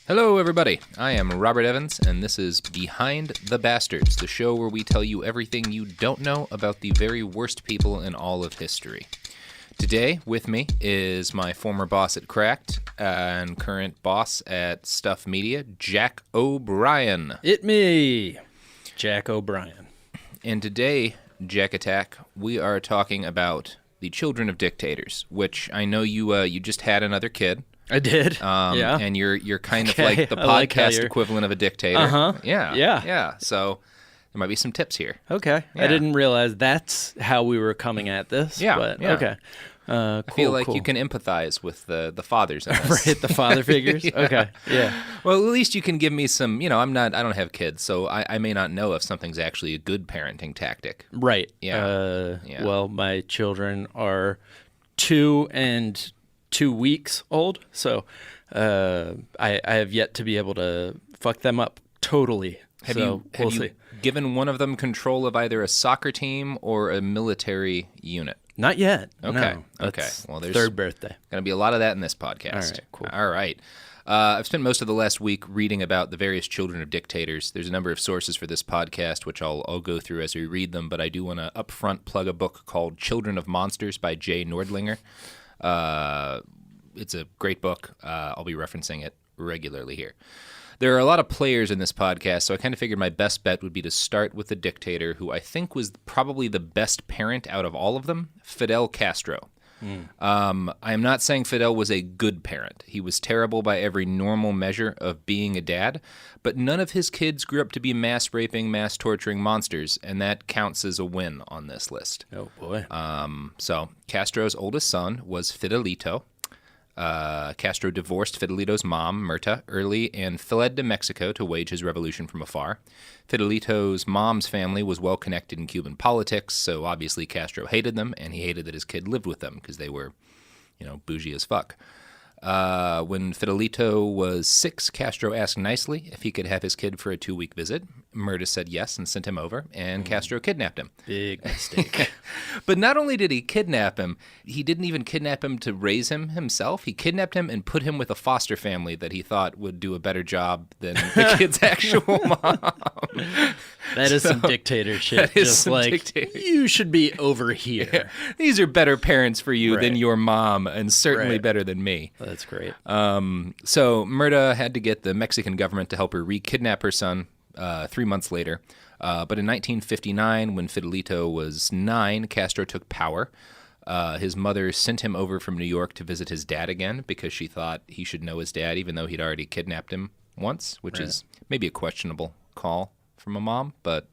Hello, everybody. I am Robert Evans, and this is Behind the Bastards, the show where we tell you everything you don't know about the very worst people in all of history. Today, with me, is my former boss at Cracked and current boss at Stuff Media, Jack O'Brien. It me, Jack O'Brien. And today, Jack Attack, we are talking about the children of dictators, which I know you just had another kid. I did. Yeah. And you're kind of like the podcast equivalent of a dictator. Uh-huh. Yeah. So there might be some tips here. Okay. Yeah. I didn't realize that's how we were coming at this. Yeah. But, yeah. Okay. I feel like you can empathize with the fathers in this. Right, the father figures? Yeah. Okay. Yeah. Well, at least you can give me some, I don't have kids, so I may not know if something's actually a good parenting tactic. Right. Yeah. Well, my children are 2 and 2 weeks old, so I have yet to be able to fuck them up totally. Have we'll you see. given one of them control of either a soccer team or a military unit? Not yet. Okay. No, Okay. that's Well, there's third birthday. going to be a lot of that in this podcast. All right, cool. All right. I've spent most of the last week reading about the various children of dictators. There's a number of sources for this podcast, which I'll go through as we read them, but I do want to upfront plug a book called Children of Monsters by Jay Nordlinger. It's a great book. I'll be referencing it regularly here. There are a lot of players in this podcast, so I kind of figured my best bet would be to start with the dictator, who I think was probably the best parent out of all of them, Fidel Castro. I am not saying Fidel was a good parent. He was terrible by every normal measure of being a dad, but none of his kids grew up to be mass-raping, mass-torturing monsters, and that counts as a win on this list. Oh, boy. So Castro's oldest son was Fidelito. Castro divorced Fidelito's mom, Mirta, early and fled to Mexico to wage his revolution from afar. Fidelito's mom's family was well connected in Cuban politics, so obviously Castro hated them, and he hated that his kid lived with them because they were, bougie as fuck. When Fidelito was 6, Castro asked nicely if he could have his kid for a 2-week visit. Mirta said yes and sent him over, and Castro kidnapped him. Big mistake. But not only did he kidnap him, he didn't even kidnap him to raise him himself. He kidnapped him and put him with a foster family that he thought would do a better job than the kid's actual mom. That is some dictator shit. Just like, dictator. You should be over here. Yeah. These are better parents for you than Right. your mom, and certainly Right. better than me. That's great. So Mirta had to get the Mexican government to help her re-kidnap her son 3 months later. But in 1959, when Fidelito was 9, Castro took power. His mother sent him over from New York to visit his dad again because she thought he should know his dad, even though he'd already kidnapped him once, which is maybe a questionable call from a mom, but...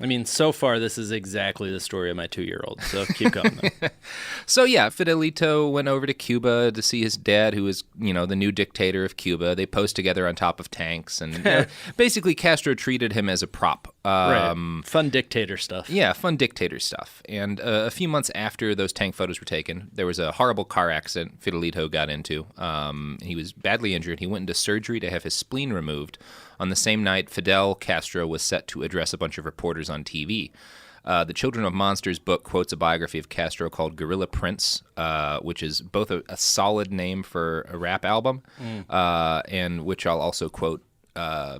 I mean, so far, this is exactly the story of my 2-year-old, so keep going. So, yeah, Fidelito went over to Cuba to see his dad, who is, the new dictator of Cuba. They posed together on top of tanks, and basically Castro treated him as a prop. Right. Fun dictator stuff. Yeah, fun dictator stuff. And a few months after those tank photos were taken, there was a horrible car accident Fidelito got into. He was badly injured. He went into surgery to have his spleen removed. On the same night, Fidel Castro was set to address a bunch of reporters on TV. The Children of Monsters book quotes a biography of Castro called Gorilla Prince, which is both a solid name for a rap album, and which I'll also quote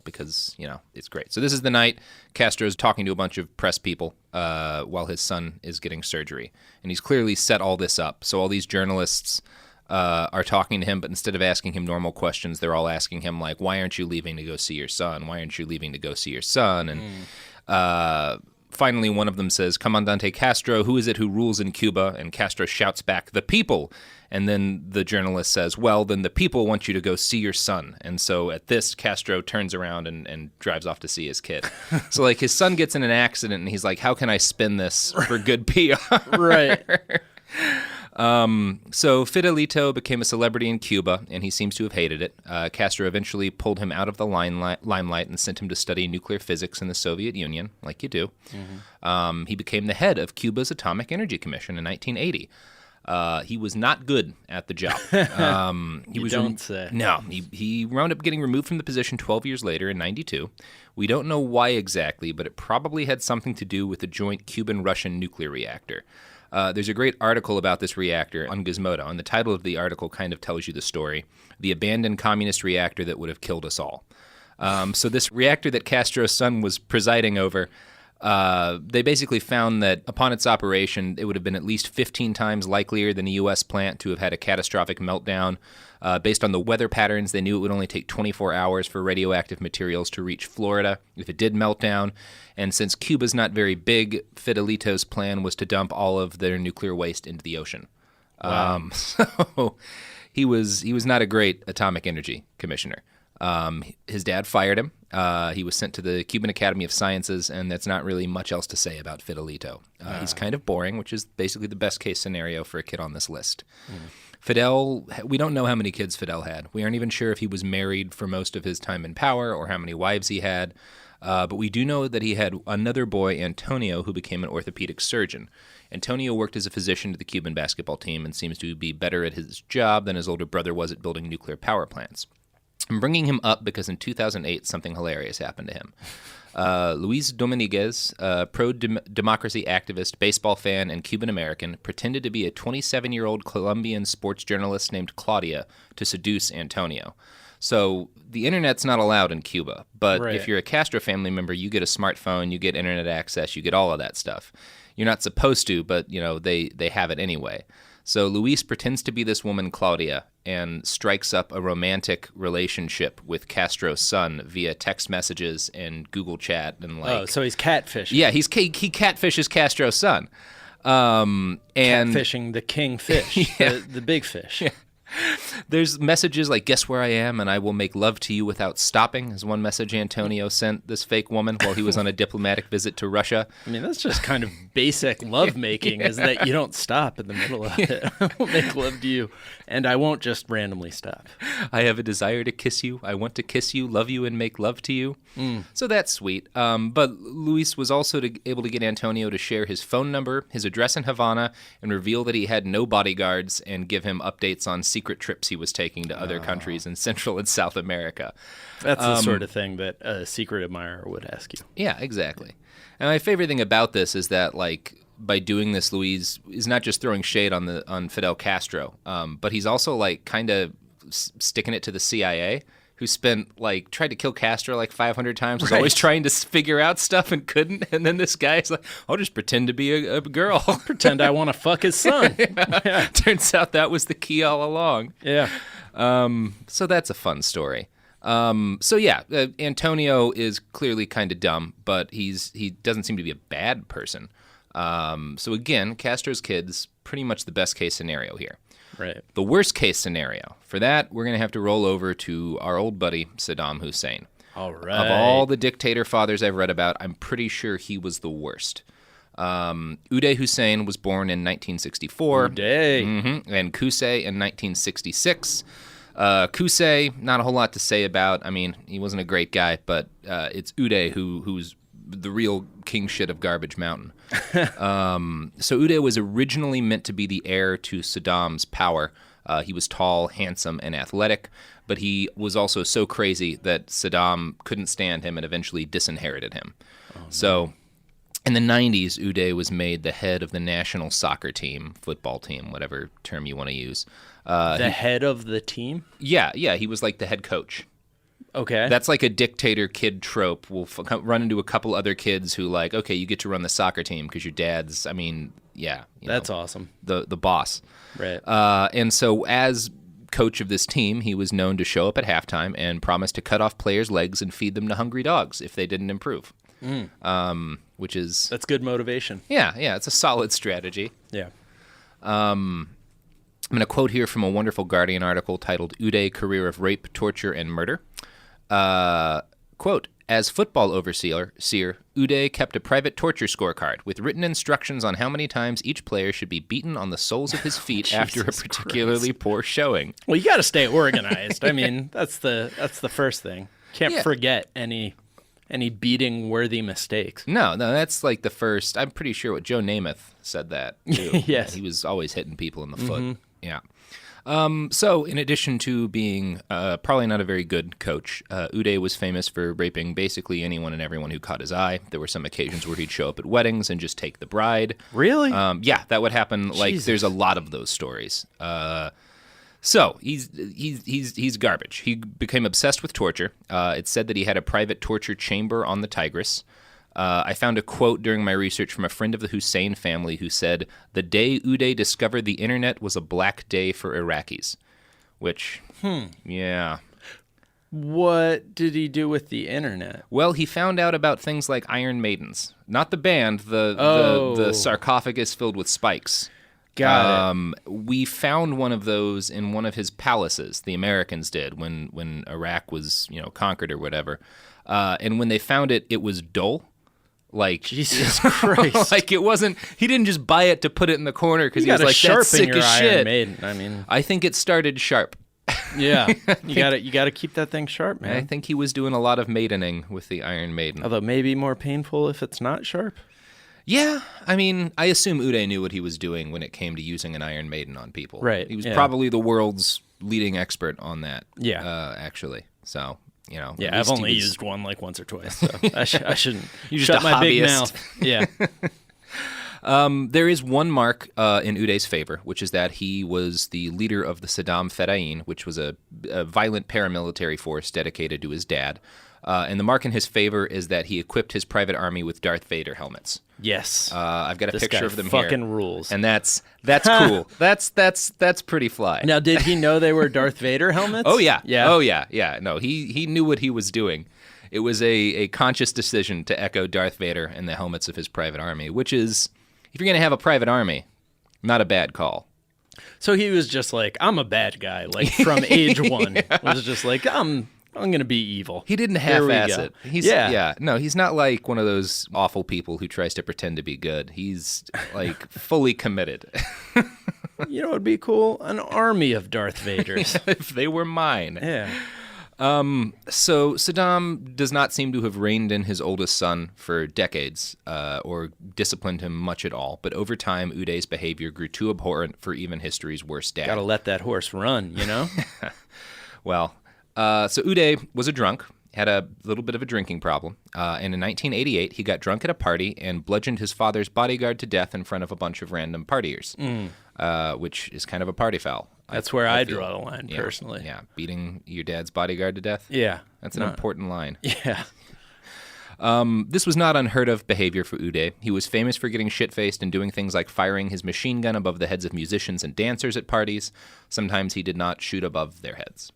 because, it's great. So this is the night Castro's talking to a bunch of press people while his son is getting surgery. And he's clearly set all this up. So all these journalists... are talking to him, but instead of asking him normal questions, they're all asking him, like, why aren't you leaving to go see your son? Why aren't you leaving to go see your son? And finally, one of them says, Comandante Castro, who is it who rules in Cuba? And Castro shouts back, the people. And then the journalist says, well, then the people want you to go see your son. And so at this, Castro turns around and drives off to see his kid. So, like, his son gets in an accident, and he's like, how can I spin this for good PR? Right. So Fidelito became a celebrity in Cuba, and he seems to have hated it. Castro eventually pulled him out of the limelight and sent him to study nuclear physics in the Soviet Union, like you do. Mm-hmm. He became the head of Cuba's Atomic Energy Commission in 1980. He was not good at the job. Don't say. No, he wound up getting removed from the position 12 years later in 92. We don't know why exactly, but it probably had something to do with the joint Cuban-Russian nuclear reactor. There's a great article about this reactor on Gizmodo, and the title of the article kind of tells you the story: "The Abandoned Communist Reactor That Would Have Killed Us All." So this reactor that Castro's son was presiding over, they basically found that upon its operation, it would have been at least 15 times likelier than a U.S. plant to have had a catastrophic meltdown. Based on the weather patterns, they knew it would only take 24 hours for radioactive materials to reach Florida if it did melt down. And since Cuba's not very big, Fidelito's plan was to dump all of their nuclear waste into the ocean. Wow. So he was not a great atomic energy commissioner. His dad fired him. He was sent to the Cuban Academy of Sciences, and that's not really much else to say about Fidelito. He's kind of boring, which is basically the best case scenario for a kid on this list. Fidel, we don't know how many kids Fidel had. We aren't even sure if he was married for most of his time in power or how many wives he had. But we do know that he had another boy, Antonio, who became an orthopedic surgeon. Antonio worked as a physician to the Cuban basketball team and seems to be better at his job than his older brother was at building nuclear power plants. I'm bringing him up because in 2008, something hilarious happened to him. Luis Dominguez, a pro-democracy activist, baseball fan, and Cuban-American, pretended to be a 27-year-old Colombian sports journalist named Claudia to seduce Antonio. So the internet's not allowed in Cuba, but Right. if you're a Castro family member, you get a smartphone, you get internet access, you get all of that stuff. You're not supposed to, but they have it anyway. So Luis pretends to be this woman, Claudia, and strikes up a romantic relationship with Castro's son via text messages and Google Chat and Oh, so he's catfishing. yeah, he catfishes Castro's son. And Catfishing the king fish, Yeah. the big fish. there's messages like, "Guess where I am, and I will make love to you without stopping," is one message Antonio sent this fake woman while he was on a diplomatic visit to Russia. I mean, that's just kind of basic love making, is that you don't stop in the middle of it. I will make love to you, and I won't just randomly stop. "I have a desire to kiss you. I want to kiss you, love you, and make love to you." So that's sweet. But Luis was also able to get Antonio to share his phone number, his address in Havana, and reveal that he had no bodyguards and give him updates on secret trips he was taking to other countries in Central and South America. That's the sort of thing that a secret admirer would ask you. Yeah, exactly. And my favorite thing about this is that, like, by doing this, Luis is not just throwing shade on Fidel Castro, but he's also like kind of sticking it to the CIA, who tried to kill Castro like 500 times, was always trying to figure out stuff and couldn't. And then this guy's like, "I'll just pretend to be a girl." Pretend I want to fuck his son. Yeah. Turns out that was the key all along. Yeah. So that's a fun story. Antonio is clearly kind of dumb, but he doesn't seem to be a bad person. So again, Castro's kid's pretty much the best case scenario here. Right. The worst case scenario, for that, we're going to have to roll over to our old buddy, Saddam Hussein. All right. Of all the dictator fathers I've read about, I'm pretty sure he was the worst. Uday Hussein was born in 1964. Uday. And Qusay in 1966. Qusay, not a whole lot to say about. I mean, he wasn't a great guy, but it's Uday who's the real king shit of Garbage Mountain. So Uday was originally meant to be the heir to Saddam's power. He was tall, handsome, and athletic, but he was also so crazy that Saddam couldn't stand him and eventually disinherited him. So in the 90s, Uday was made the head of the national soccer team, football team, whatever term you want to use. Head of the team? Yeah, he was like the head coach. Okay. That's like a dictator kid trope. We'll run into a couple other kids who like, okay, you get to run the soccer team because your dad's, That's awesome. The boss. Right. And so as coach of this team, he was known to show up at halftime and promise to cut off players' legs and feed them to hungry dogs if they didn't improve. Which is... That's good motivation. Yeah, it's a solid strategy. Yeah. I'm going to quote here from a wonderful Guardian article titled Uday, Career of Rape, Torture, and Murder. Quote, "As football overseer, Uday kept a private torture scorecard with written instructions on how many times each player should be beaten on the soles of his feet after a Jesus particularly poor showing." Well, you got to stay organized. I mean, that's the first thing. Can't forget any beating worthy mistakes. No, that's like the first. I'm pretty sure what Joe Namath said that too. Yes. He was always hitting people in the foot. Yeah. So, in addition to being probably not a very good coach, Uday was famous for raping basically anyone and everyone who caught his eye. There were some occasions where he'd show up at weddings and just take the bride. Really? Yeah, that would happen. Like, Jesus. there's a lot of those stories. So he's garbage. He became obsessed with torture. It's said that he had a private torture chamber on the Tigris. I found a quote during my research from a friend of the Hussein family who said, "The day Uday discovered the internet was a black day for Iraqis." Which, yeah. What did he do with the internet? Well, he found out about things like Iron Maidens. Not the band, the sarcophagus filled with spikes. Got it. We found one of those in one of his palaces. The Americans did when Iraq was, conquered or whatever. And when they found it, it was dull. Like, Jesus Christ. Like, it wasn't. He didn't just buy it to put it in the corner because he was like, "That's sick as shit." Iron Maiden. I mean, I think it started sharp. Yeah, you got to keep that thing sharp, man. I think he was doing a lot of maidening with the Iron Maiden. Although maybe more painful if it's not sharp. Yeah, I mean, I assume Uday knew what he was doing when it came to using an Iron Maiden on people. Right. He was probably the world's leading expert on that. Yeah. Actually. So, Yeah, I've only used one like once or twice, so I shouldn't You're shut just a my big hobbyist. mouth. Yeah. There is one mark in Uday's favor, which is that he was the leader of the Saddam Fedayeen, which was a violent paramilitary force dedicated to his dad. And the mark in his favor is that he equipped his private army with Darth Vader helmets. Yes. I've got a This picture guy of them here. fucking rules. And that's cool. That's pretty fly. Now, did he know they were Darth Vader helmets? Oh yeah. Yeah. Oh yeah. No, he knew what he was doing. It was a conscious decision to echo Darth Vader and the helmets of his private army, which is, if you're going to have a private army, not a bad call. So he was just like, I'm a bad guy, like from age one. Was just like, I'm going to be evil. He didn't Here we half-ass go. it. No, he's not like one of those awful people who tries to pretend to be good. He's like fully committed. You know what would be cool? An army of Darth Vaders. If they were mine. Yeah. So Saddam does not seem to have reined in his oldest son for decades, or disciplined him much at all. But over time, Uday's behavior grew too abhorrent for even history's worst dad. Gotta let that horse run, you know? Well, so Uday was a drunk, had a little bit of a drinking problem, and in 1988, he got drunk at a party and bludgeoned his father's bodyguard to death in front of a bunch of random partiers, which is kind of a party foul. That's where I feel. draw the line, personally. Yeah, beating your dad's bodyguard to death? Yeah. That's an important line. Yeah. This was not unheard of behavior for Uday. He was famous for getting shit-faced and doing things like firing his machine gun above the heads of musicians and dancers at parties. Sometimes he did not shoot above their heads.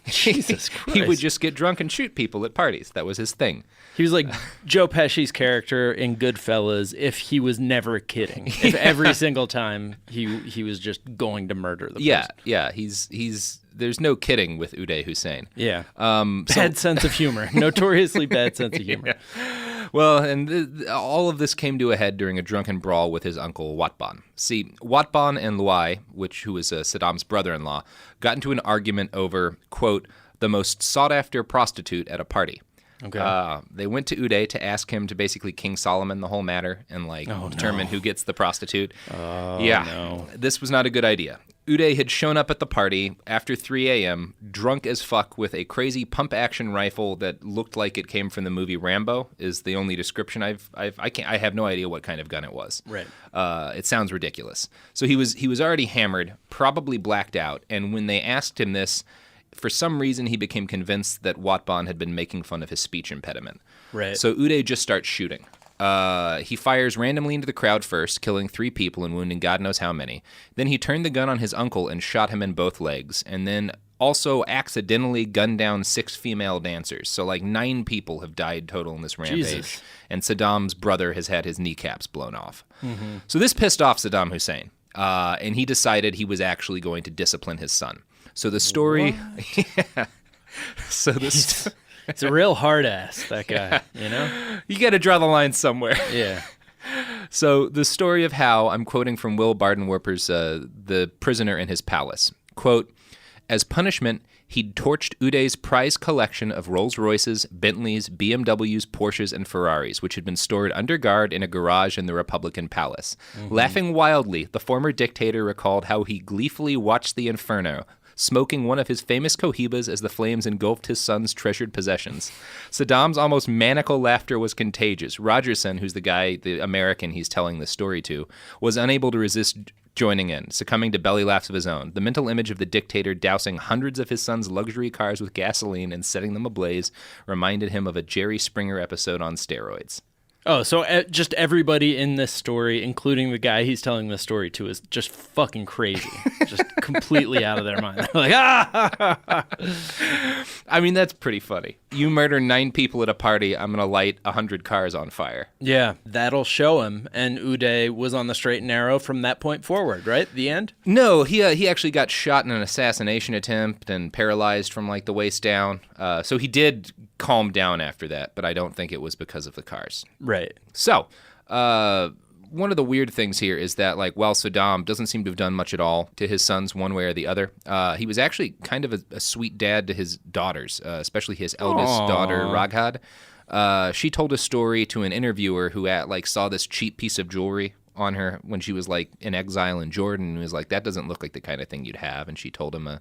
Jesus Christ. He would just get drunk and shoot people at parties. That was his thing. He was like Joe Pesci's character in Goodfellas if he was never kidding. If every single time he was just going to murder the person. Yeah. He's there's no kidding with Uday Hussein. Yeah. Bad sense of humor. Notoriously bad sense of humor. Well, and all of this came to a head during a drunken brawl with his uncle Watban. See, Watban and Luai, who was Saddam's brother-in-law, got into an argument over, quote, the most sought-after prostitute at a party. Okay. They went to Uday to ask him to basically King Solomon the whole matter and determine who gets the prostitute. No. This was not a good idea. Uday had shown up at the party after 3 a.m., drunk as fuck, with a crazy pump-action rifle that looked like it came from the movie Rambo. Is the only description I have no idea what kind of gun it was. Right. It sounds ridiculous. So he was already hammered, probably blacked out, and when they asked him this, for some reason he became convinced that Watban had been making fun of his speech impediment. Right. So Uday just starts shooting. He fires randomly into the crowd first, killing 3 people and wounding God knows how many. Then he turned the gun on his uncle and shot him in both legs, and then also accidentally gunned down 6 female dancers. So 9 people have died total in this rampage. Jesus. And Saddam's brother has had his kneecaps blown off. Mm-hmm. So this pissed off Saddam Hussein, and he decided he was actually going to discipline his son. So the story... Yeah. So this... It's a real hard ass, that guy, you know? You got to draw the line somewhere. Yeah. So the story of how, I'm quoting from Will Bardenwerper's The Prisoner in His Palace, quote, as punishment, He'd torched Uday's prized collection of Rolls-Royces, Bentleys, BMWs, Porsches, and Ferraris, which had been stored under guard in a garage in the Republican Palace. Laughing wildly, the former dictator recalled how he gleefully watched the inferno, smoking one of his famous cohibas as the flames engulfed his son's treasured possessions. Saddam's almost maniacal laughter was contagious. Rogerson, who's the American he's telling this story to, was unable to resist joining in, succumbing to belly laughs of his own. The mental image of the dictator dousing hundreds of his son's luxury cars with gasoline and setting them ablaze reminded him of a Jerry Springer episode on steroids. Oh, so just everybody in this story, including the guy he's telling the story to, is just fucking crazy. Just completely out of their mind. They're like, I mean, that's pretty funny. You murder 9 people at a party, I'm going to light 100 cars on fire. Yeah, that'll show him. And Uday was on the straight and narrow from that point forward, right? The end? No, he actually got shot in an assassination attempt and paralyzed from the waist down. So he did calm down after that, but I don't think it was because of the cars. Right. So, one of the weird things here is that, while Saddam doesn't seem to have done much at all to his sons one way or the other, he was actually kind of a sweet dad to his daughters, especially his eldest daughter, Raghad. She told a story to an interviewer who saw this cheap piece of jewelry on her when she was in exile in Jordan and was like, that doesn't look like the kind of thing you'd have. And she told him a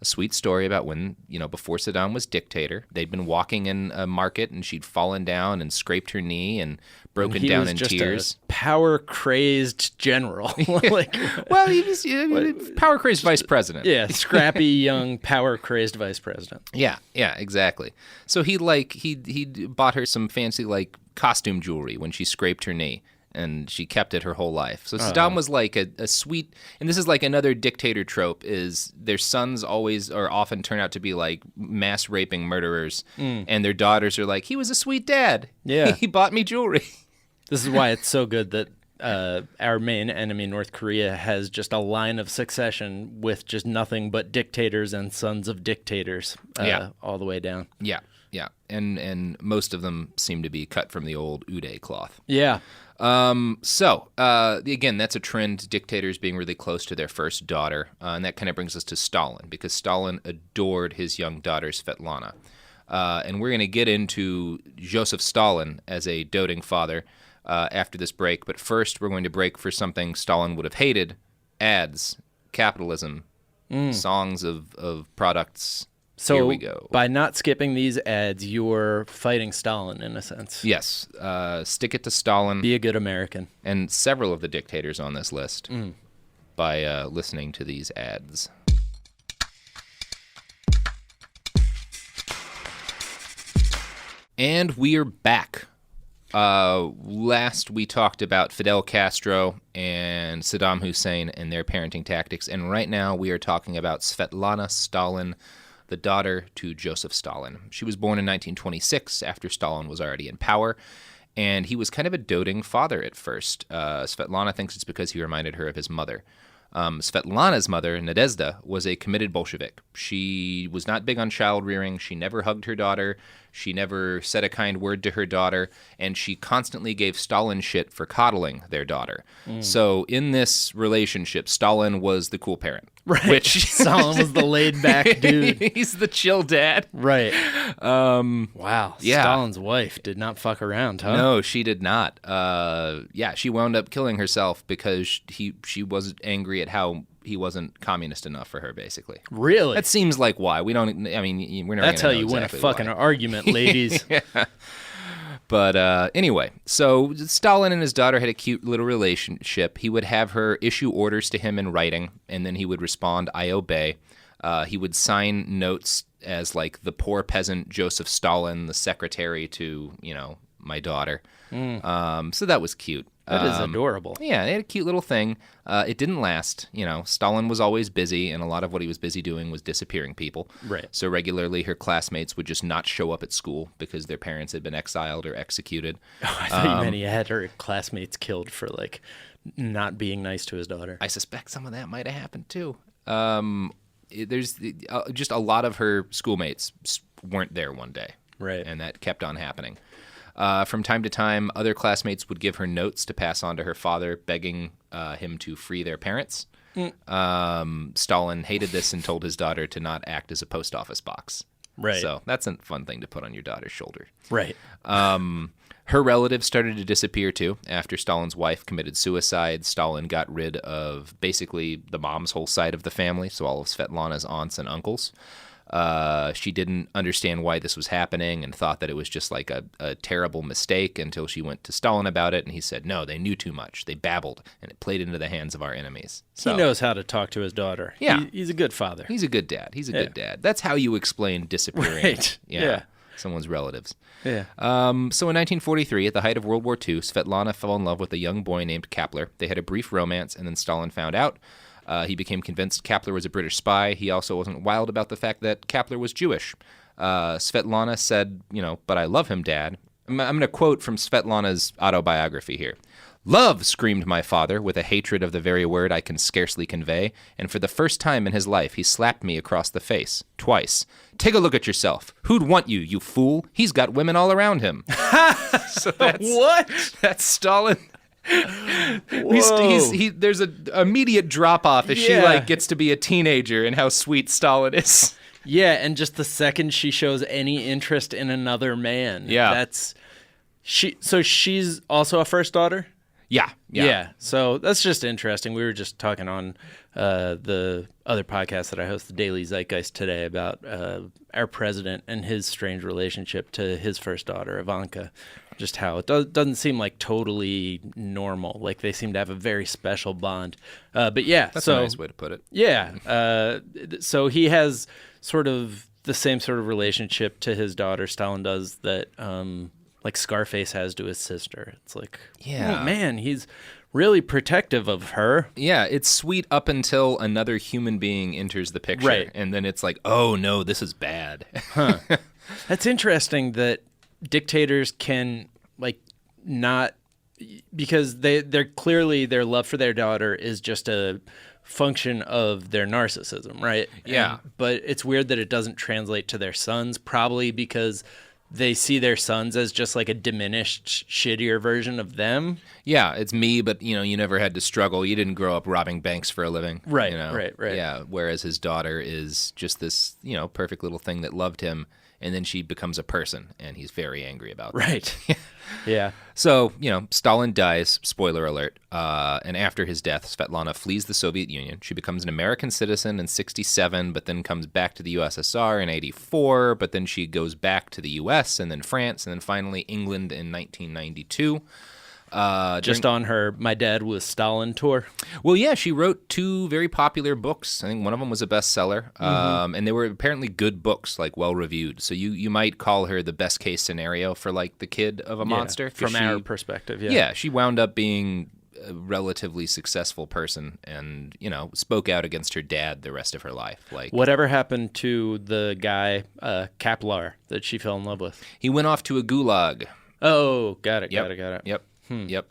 sweet story about when, before Saddam was dictator, they'd been walking in a market and she'd fallen down and scraped her knee and broken down in tears. A power-crazed general. Well, he was power-crazed vice president. Yeah, scrappy, young, power-crazed vice president. Yeah, exactly. So he bought her some fancy costume jewelry when she scraped her knee, and she kept it her whole life. So Saddam was a sweet, and this is another dictator trope, is their sons always or often turn out to be mass raping murderers, and their daughters are he was a sweet dad. Yeah. He bought me jewelry. This is why it's so good that our main enemy, North Korea, has just a line of succession with just nothing but dictators and sons of dictators all the way down. Yeah. And most of them seem to be cut from the old Uday cloth. Yeah. So again, that's a trend, dictators being really close to their first daughter, and that kind of brings us to Stalin, because Stalin adored his young daughter, Svetlana. And we're going to get into Joseph Stalin as a doting father after this break, but first we're going to break for something Stalin would have hated: ads, capitalism, songs of products. So here we go. By not skipping these ads, you're fighting Stalin in a sense. Yes. Stick it to Stalin. Be a good American. And several of the dictators on this list by listening to these ads. And we are back. Last we talked about Fidel Castro and Saddam Hussein and their parenting tactics, and right now we are talking about Svetlana Stalin, the daughter to Joseph Stalin. She was born in 1926 after Stalin was already in power, and he was kind of a doting father at first. Svetlana thinks it's because he reminded her of his mother. Svetlana's mother, Nadezhda, was a committed Bolshevik. She was not big on child rearing. She never hugged her daughter. She never said a kind word to her daughter. And she constantly gave Stalin shit for coddling their daughter. So in this relationship, Stalin was the cool parent. Right. Which Stalin was the laid-back dude. He's the chill dad. Right. Wow. Yeah. Stalin's wife did not fuck around, huh? No, she did not. She wound up killing herself because she was angry at how he wasn't communist enough for her, basically. Really? That seems like why. We're never That's how you win a fucking argument, ladies. Yeah. But anyway, so Stalin and his daughter had a cute little relationship. He would have her issue orders to him in writing, and then he would respond, "I obey." He would sign notes as the poor peasant Joseph Stalin, the secretary to, my daughter. So that was cute. That is adorable. Yeah, they had a cute little thing. It didn't last. Stalin was always busy, and a lot of what he was busy doing was disappearing people. Right. So regularly her classmates would just not show up at school because their parents had been exiled or executed. Oh, I thought you meant he had her classmates killed for, not being nice to his daughter. I suspect some of that might have happened, too. There's just a lot of her schoolmates weren't there one day. Right. And that kept on happening. From time to time, other classmates would give her notes to pass on to her father, begging him to free their parents. Stalin hated this and told his daughter to not act as a post office box. Right. So that's a fun thing to put on your daughter's shoulder. Right. Her relatives started to disappear, too. After Stalin's wife committed suicide, Stalin got rid of basically the mom's whole side of the family, so all of Svetlana's aunts and uncles. She didn't understand why this was happening and thought that it was just like a terrible mistake until she went to Stalin about it, and he said, no, they knew too much. They babbled, and it played into the hands of our enemies. So, he knows how to talk to his daughter. Yeah. He's a good father. He's a good dad. He's a good dad. That's how you explain disappearing. Right. Yeah. Someone's relatives. Yeah. So in 1943, at the height of World War II, Svetlana fell in love with a young boy named Kapler. They had a brief romance, and then Stalin found out. He became convinced Kapler was a British spy. He also wasn't wild about the fact that Kapler was Jewish. Svetlana said, but I love him, Dad. I'm going to quote from Svetlana's autobiography here. Love, screamed my father, with a hatred of the very word I can scarcely convey, and for the first time in his life he slapped me across the face, twice. Take a look at yourself. Who'd want you, you fool? He's got women all around him. So What? That's Stalin. There's an immediate drop-off as she gets to be a teenager and how sweet Stalin is. Yeah, and just the second she shows any interest in another man. Yeah. So she's also a first daughter? Yeah. So that's just interesting. We were just talking on the other podcast that I host, the Daily Zeitgeist, today about our president and his strange relationship to his first daughter, Ivanka. Just how it doesn't seem like totally normal. Like they seem to have a very special bond. But yeah. That's a nice way to put it. Yeah. So he has sort of the same sort of relationship to his daughter, Stalin does, that like Scarface has to his sister. It's like, oh man, he's really protective of her. Yeah, it's sweet up until another human being enters the picture. Right. And then it's like, oh no, this is bad. Huh. That's interesting that dictators can not, because they're clearly, their love for their daughter is just a function of their narcissism, right? Yeah. But it's weird that it doesn't translate to their sons, probably because they see their sons as just like a diminished, shittier version of them. Yeah, it's me, but you never had to struggle. You didn't grow up robbing banks for a living. Right, you know? right. Yeah, whereas his daughter is just this, perfect little thing that loved him, and then she becomes a person, and he's very angry about that. Right. Yeah. So, Stalin dies, spoiler alert, and after his death, Svetlana flees the Soviet Union. She becomes an American citizen in 1967, but then comes back to the USSR in 1984, but then she goes back to the US, and then France, and then finally England in 1992. Just on her My Dad Was Stalin tour. Well, yeah, she wrote 2 very popular books. I think one of them was a bestseller, and they were apparently good books, well-reviewed. So you might call her the best-case scenario for, the kid of a monster. From our perspective, yeah. Yeah, she wound up being a relatively successful person and, spoke out against her dad the rest of her life. Whatever happened to the guy, Kaplar, that she fell in love with? He went off to a gulag. Oh, got it. Yep. Yep.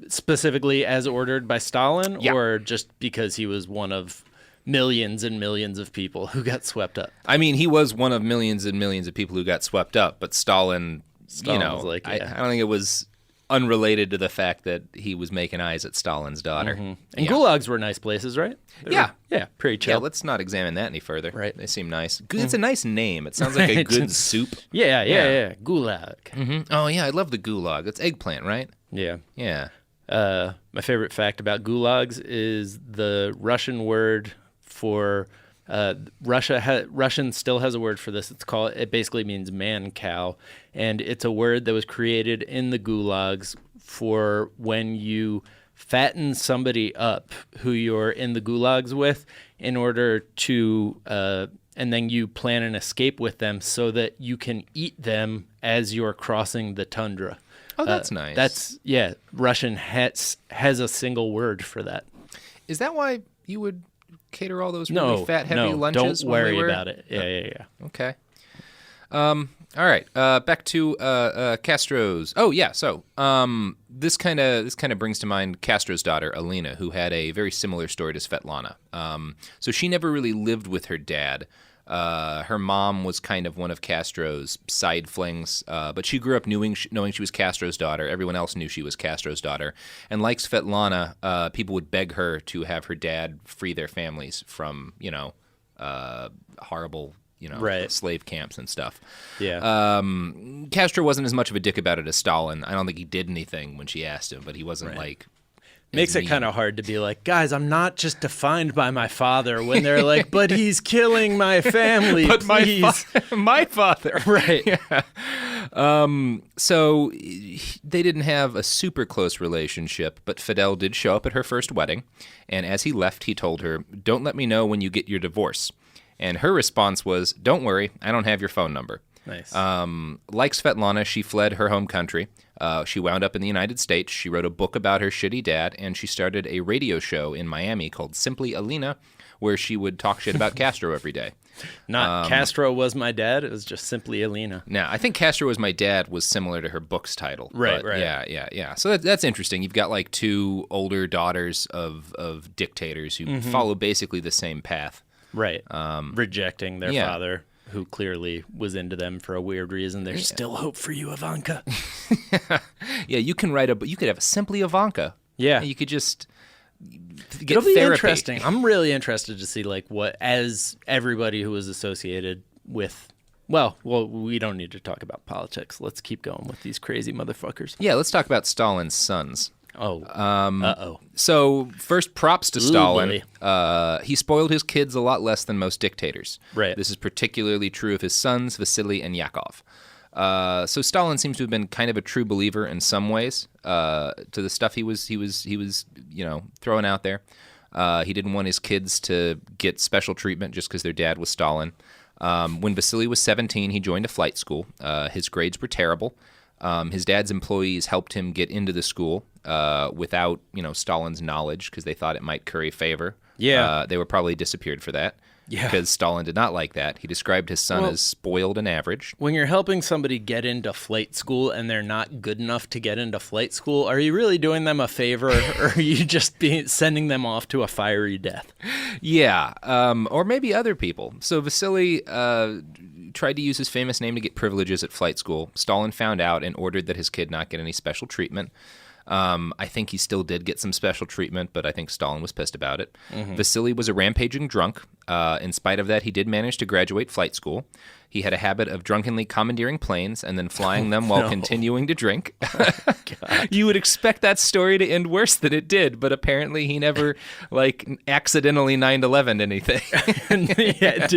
Specifically as ordered by Stalin, Yeah. or just because he was one of millions and millions of people who got swept up? I mean, he was one of millions and millions of people who got swept up, but Stalin was I don't think it was unrelated to the fact that he was making eyes at Stalin's daughter. Mm-hmm. And gulags were nice places, right? Yeah, pretty chill. Yeah, let's not examine that any further. Right. They seem nice. It's a nice name. It sounds like a good soup. Yeah. Gulag. Mm-hmm. Oh, yeah, I love the gulag. It's eggplant, right? Yeah. Yeah. My favorite fact about gulags is the Russian word for Russian still has a word for this. It basically means man cow, and it's a word that was created in the gulags for when you fatten somebody up who you're in the gulags with in order to and then you plan an escape with them so that you can eat them as you're crossing the tundra. Oh, that's nice. Russian has a single word for that. Is that why you would cater all those really fat, heavy lunches? Don't worry about it. Yeah. Okay. All right. Back to Castro's. Oh, yeah. So this kind of brings to mind Castro's daughter, Alina, who had a very similar story to Svetlana. So she never really lived with her dad. Her mom was kind of one of Castro's side flings, but she grew up knowing she was Castro's daughter. Everyone else knew she was Castro's daughter. And like Svetlana, people would beg her to have her dad free their families from, horrible, Right. slave camps and stuff. Yeah. Castro wasn't as much of a dick about it as Stalin. I don't think he did anything when she asked him, but he wasn't like... Makes it kind of hard to be like, guys, I'm not just defined by my father when they're like, but he's killing my family, but please. my father. Right. Yeah. So they didn't have a super close relationship, but Fidel did show up at her first wedding, and as he left, he told her, "Don't let me know when you get your divorce." And her response was, "Don't worry, I don't have your phone number." Nice. Like Svetlana, she fled her home country. She wound up in the United States. She wrote a book about her shitty dad, and she started a radio show in Miami called Simply Alina, where she would talk shit about Castro every day. Not Castro was my dad. It was just Simply Alina. Now, I think Castro was my dad was similar to her book's title. Right, but right. Yeah. So that's interesting. You've got like two older daughters of dictators who follow basically the same path. Right. Rejecting their Yeah. father, who clearly was into them for a weird reason. There's still hope for you, Ivanka. Yeah, you can you could have a Simply Ivanka. Yeah. You could just get It'll be therapy. interesting. I'm really interested to see like what, as everybody who was associated with, well, we don't need to talk about politics. Let's keep going with these crazy motherfuckers. Yeah, let's talk about Stalin's sons. Oh. Uh-oh. So first, props to Stalin. boy. He spoiled his kids a lot less than most dictators. Right. This is particularly true of his sons, Vasily and Yakov. So Stalin seems to have been kind of a true believer in some ways to the stuff he was throwing out there. He didn't want his kids to get special treatment just because their dad was Stalin. When Vasily was 17, he joined a flight school. His grades were terrible. His dad's employees helped him get into the school without, Stalin's knowledge because they thought it might curry favor. Yeah. They were probably disappeared for that. Yeah. Because Stalin did not like that. He described his son as spoiled and average. When you're helping somebody get into flight school and they're not good enough to get into flight school, are you really doing them a favor, or are you just sending them off to a fiery death? Yeah, or maybe other people. So Vasily tried to use his famous name to get privileges at flight school. Stalin found out and ordered that his kid not get any special treatment. I think he still did get some special treatment, but I think Stalin was pissed about it. Vasily was a rampaging drunk. In spite of that, he did manage to graduate flight school. He had a habit of drunkenly commandeering planes and then flying them while continuing to drink. You would expect that story to end worse than it did, but apparently he never, accidentally 9/11 anything. Yeah,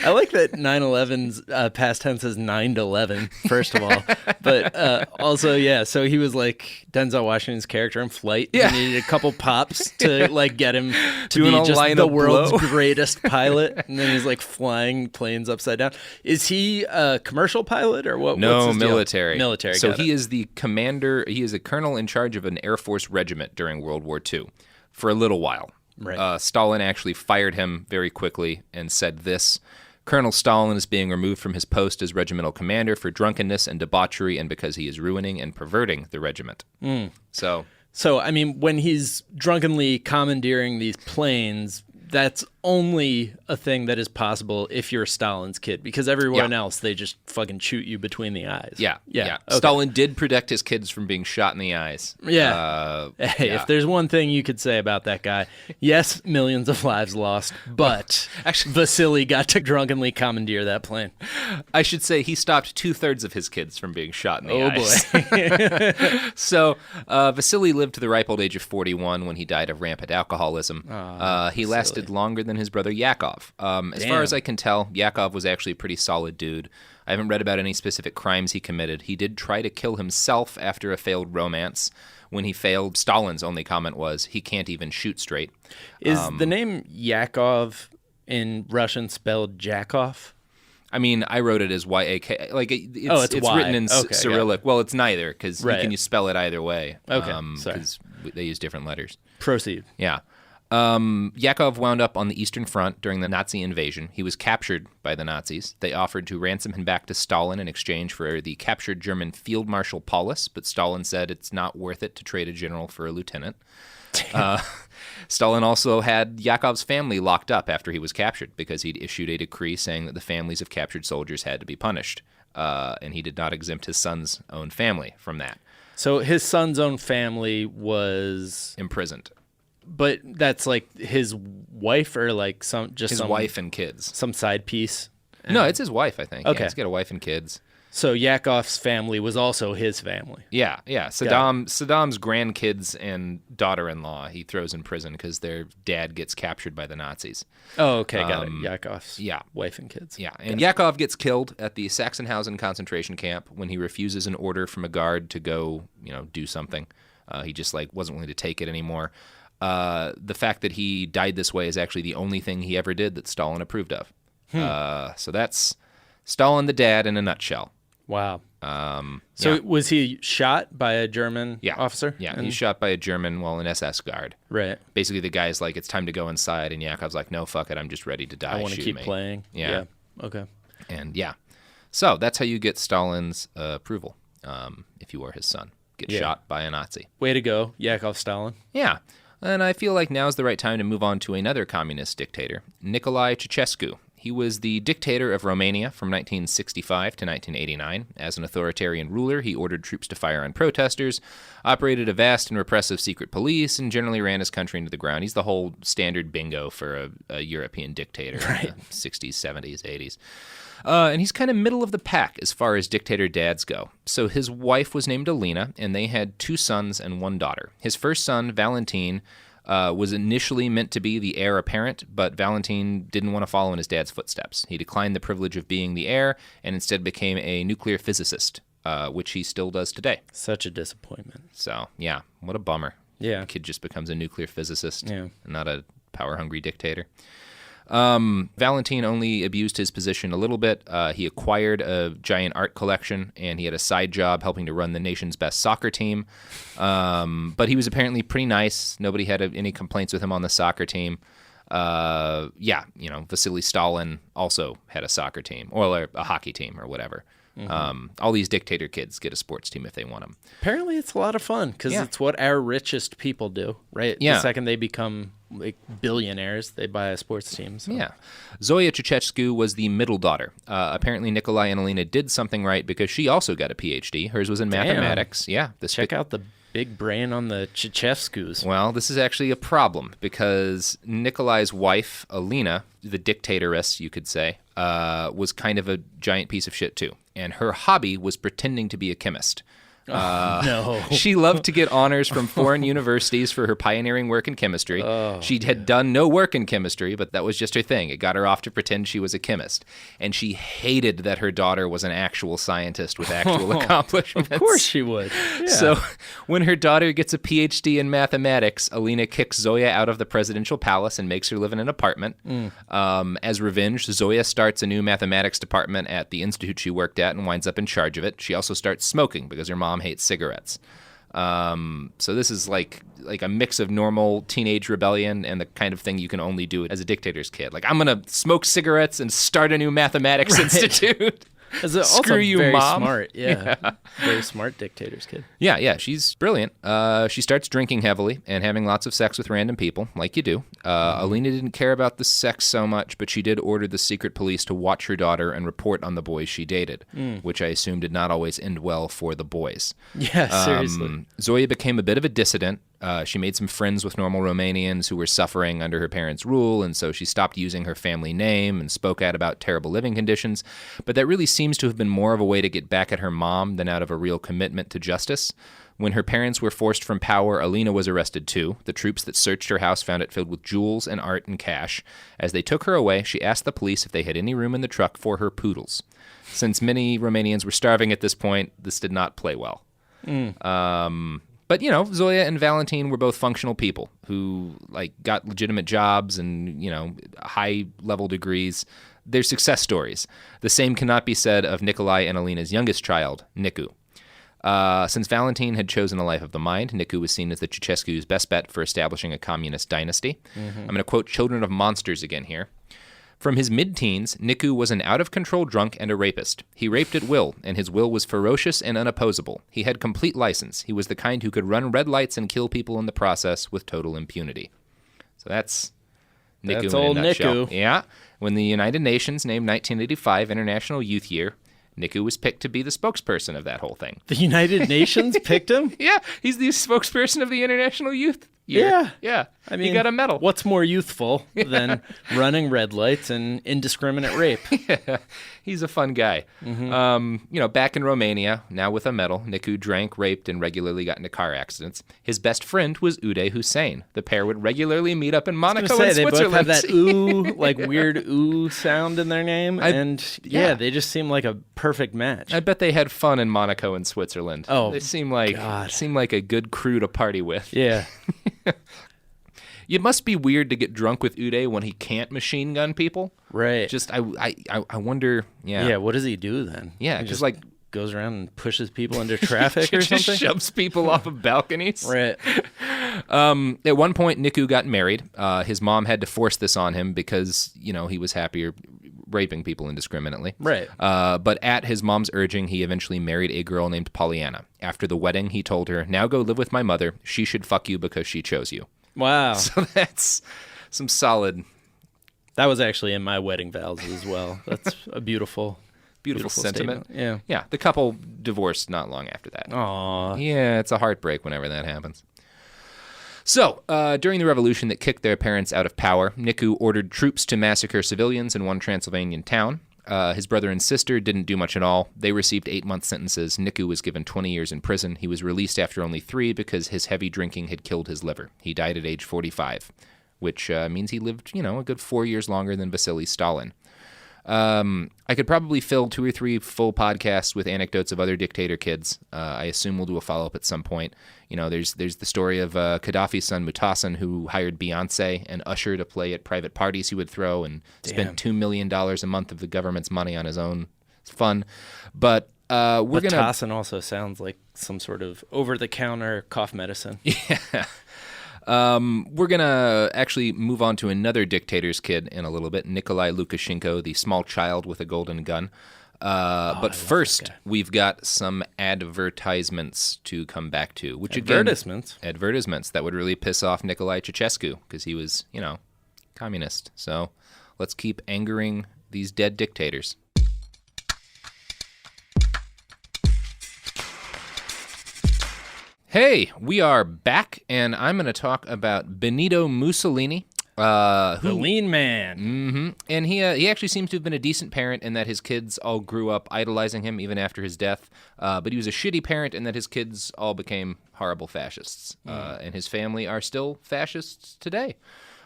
I like that 9/11's past tense is 9/11, first of all. But also, yeah, so he was like Denzel Washington's character in Flight. Yeah. He needed a couple pops to get him to Doing a be just line the of world's blow. greatest pilot. And then he's flying planes upside down. Is he a commercial pilot or what? No, what's his deal? military. Military. So got he it. is the commander. He is a colonel in charge of an Air Force regiment during World War II for a little while. Right. Stalin actually fired him very quickly and said this: Colonel Stalin is being removed from his post as regimental commander for drunkenness and debauchery and because he is ruining and perverting the regiment. So, I mean, when he's drunkenly commandeering these planes, that's only a thing that is possible if you're Stalin's kid, because everyone else, they just fucking shoot you between the eyes. yeah. Okay. Stalin did protect his kids from being shot in the eyes. Yeah. Hey, if there's one thing you could say about that guy, yes, millions of lives lost, but Actually, Vasily got to drunkenly commandeer that plane. I should say he stopped 2/3 of his kids from being shot in the Oh, eyes. boy. So Vasily lived to the ripe old age of 41 when he died of rampant alcoholism. He lasted longer than his brother Yakov. As far as I can tell, Yakov was actually a pretty solid dude. I haven't read about any specific crimes he committed. He did try to kill himself after a failed romance. When he failed, Stalin's only comment was, he can't even shoot straight. Is the name Yakov in Russian spelled Jakov? I mean, I wrote it as Y-A-K. It's it's Y. written in Okay, Cyrillic. Well, it's neither, because Right. you can spell it either way. Okay, sorry. Because they use different letters. Proceed. Yeah. Yakov wound up on the Eastern Front during the Nazi invasion. He was captured by the Nazis. They offered to ransom him back to Stalin in exchange for the captured German Field Marshal Paulus, but Stalin said it's not worth it to trade a general for a lieutenant. Stalin also had Yakov's family locked up after he was captured because he'd issued a decree saying that the families of captured soldiers had to be punished. And he did not exempt his son's own family from that. So his son's own family was imprisoned. But that's like his wife or like some wife and kids. Some side piece? No, it's his wife, I think. Okay. Yeah, he's got a wife and kids. So Yakov's family was also his family. Yeah. Saddam's grandkids and daughter-in-law he throws in prison because their dad gets captured by the Nazis. Oh, okay, got it. Yakov's wife and kids. Yeah, and Yakov gets killed at the Sachsenhausen concentration camp when he refuses an order from a guard to go, do something. He just wasn't willing to take it anymore. The fact that he died this way is actually the only thing he ever did that Stalin approved of. So that's Stalin the dad in a nutshell. Wow. So was he shot by a German officer? Yeah, he's shot by a German, an SS guard. Right. Basically, the guy's like, it's time to go inside, and Yakov's like, no, fuck it, I'm just ready to die. I want to keep playing. Yeah. Okay. And so that's how you get Stalin's approval, if you are his son. Get shot by a Nazi. Way to go, Yakov Stalin. Yeah. And I feel like now's the right time to move on to another communist dictator, Nicolae Ceausescu. He was the dictator of Romania from 1965 to 1989. As an authoritarian ruler, he ordered troops to fire on protesters, operated a vast and repressive secret police, and generally ran his country into the ground. He's the whole standard bingo for a European dictator in the 60s, 70s, 80s. And he's kind of middle of the pack as far as dictator dads go. So his wife was named Alina, and they had 2 sons and 1 daughter. His first son, Valentin, was initially meant to be the heir apparent, but Valentin didn't want to follow in his dad's footsteps. He declined the privilege of being the heir and instead became a nuclear physicist, which he still does today. Such a disappointment. So, what a bummer. Yeah. The kid just becomes a nuclear physicist, not a power-hungry dictator. Valentin only abused his position a little bit. He acquired a giant art collection, and he had a side job helping to run the nation's best soccer team. But he was apparently pretty nice. Nobody had any complaints with him on the soccer team. Vasily Stalin also had a soccer team, or a hockey team, or whatever. All these dictator kids get a sports team if they want them. Apparently it's a lot of fun, because it's what our richest people do, right? Yeah. The second they become billionaires, they buy a sports team. So. Yeah. Zoya Ceausescu was the middle daughter. Apparently Nicolae and Alina did something right because she also got a PhD. Hers was in mathematics. Yeah. Check out the big brain on the Ceausescus. Well, this is actually a problem because Nicolae's wife, Alina, the dictatoress, you could say, was kind of a giant piece of shit too. And her hobby was pretending to be a chemist. No. She loved to get honors from foreign universities for her pioneering work in chemistry. She had done no work in chemistry, but that was just her thing. It got her off to pretend she was a chemist. And she hated that her daughter was an actual scientist with actual accomplishments. Of course she would. Yeah. So when her daughter gets a PhD in mathematics, Alina kicks Zoya out of the presidential palace and makes her live in an apartment. As revenge, Zoya starts a new mathematics department at the institute she worked at and winds up in charge of it. She also starts smoking because her mom hates cigarettes. So this is like a mix of normal teenage rebellion and the kind of thing you can only do as a dictator's kid. Like, I'm going to smoke cigarettes and start a new mathematics institute. Screw you, very Mom. Smart, yeah. Very smart dictator's kid. Yeah, she's brilliant. She starts drinking heavily and having lots of sex with random people, like you do. Alina didn't care about the sex so much, but she did order the secret police to watch her daughter and report on the boys she dated, which I assume did not always end well for the boys. Yeah, seriously. Zoya became a bit of a dissident. She made some friends with normal Romanians who were suffering under her parents' rule, and so she stopped using her family name and spoke out about terrible living conditions. But that really seems to have been more of a way to get back at her mom than out of a real commitment to justice. When her parents were forced from power, Alina was arrested too. The troops that searched her house found it filled with jewels and art and cash. As they took her away, she asked the police if they had any room in the truck for her poodles. Since many Romanians were starving at this point, this did not play well. But, Zoya and Valentin were both functional people who, got legitimate jobs and, high-level degrees. They're success stories. The same cannot be said of Nicolae and Alina's youngest child, Nicu. Since Valentin had chosen a life of the mind, Nicu was seen as the Ceausescu's best bet for establishing a communist dynasty. I'm going to quote Children of Monsters again here. From his mid-teens, Niku was an out-of-control drunk and a rapist. He raped at will, and his will was ferocious and unopposable. He had complete license. He was the kind who could run red lights and kill people in the process with total impunity. So that's Niku in a nutshell. Niku. Yeah. When the United Nations named 1985 International Youth Year, Niku was picked to be the spokesperson of that whole thing. The United Nations picked him? Yeah, he's the spokesperson of the International Youth Year. Yeah. I mean, he got a medal. What's more youthful than running red lights and indiscriminate rape? Yeah, he's a fun guy. Mm-hmm. Back in Romania, now with a medal, Niku drank, raped, and regularly got into car accidents. His best friend was Uday Hussein. The pair would regularly meet up in Monaco and Switzerland. They both have that ooh, like weird ooh sound in their name. They just seem like a perfect match. I bet they had fun in Monaco and Switzerland. Oh, they seem like a good crew to party with. Yeah. It must be weird to get drunk with Uday when he can't machine gun people. Right. Just I wonder. Yeah. Yeah. What does he do then? Yeah, he just goes around and pushes people into traffic or something. Just shoves people off of balconies. Right. At one point, Niku got married. His mom had to force this on him because he was happier raping people indiscriminately. Right. But at his mom's urging, he eventually married a girl named Pollyanna. After the wedding, he told her, "Now go live with my mother. She should fuck you because she chose you." Wow. So that's some solid. That was actually in my wedding vows as well. That's a beautiful sentiment. Statement. Yeah. The couple divorced not long after that. Aww. Yeah, it's a heartbreak whenever that happens. So, during the revolution that kicked their parents out of power, Niku ordered troops to massacre civilians in one Transylvanian town. His brother and sister didn't do much at all. They received 8-month sentences. Niku was given 20 years in prison. He was released after only 3 because his heavy drinking had killed his liver. He died at age 45, which means he lived, a good 4 years longer than Vasily Stalin. I could probably fill 2 or 3 full podcasts with anecdotes of other dictator kids. I assume we'll do a follow-up at some point. There's the story of Gaddafi's son Mutasan, who hired Beyonce and Usher to play at private parties he would throw and spent $2 million a month of the government's money on his own. It's fun. But Mutasan also sounds like some sort of over-the-counter cough medicine. Yeah. We're going to actually move on to another dictator's kid in a little bit, Nikolai Lukashenko, the small child with a golden gun. But first, we've got some advertisements to come back to. Advertisements that would really piss off Nikolai Ceausescu because he was, communist. So let's keep angering these dead dictators. Hey, we are back, and I'm going to talk about Benito Mussolini. The lean man. Mm-hmm. And he actually seems to have been a decent parent in that his kids all grew up idolizing him even after his death. But he was a shitty parent in that his kids all became horrible fascists. And his family are still fascists today.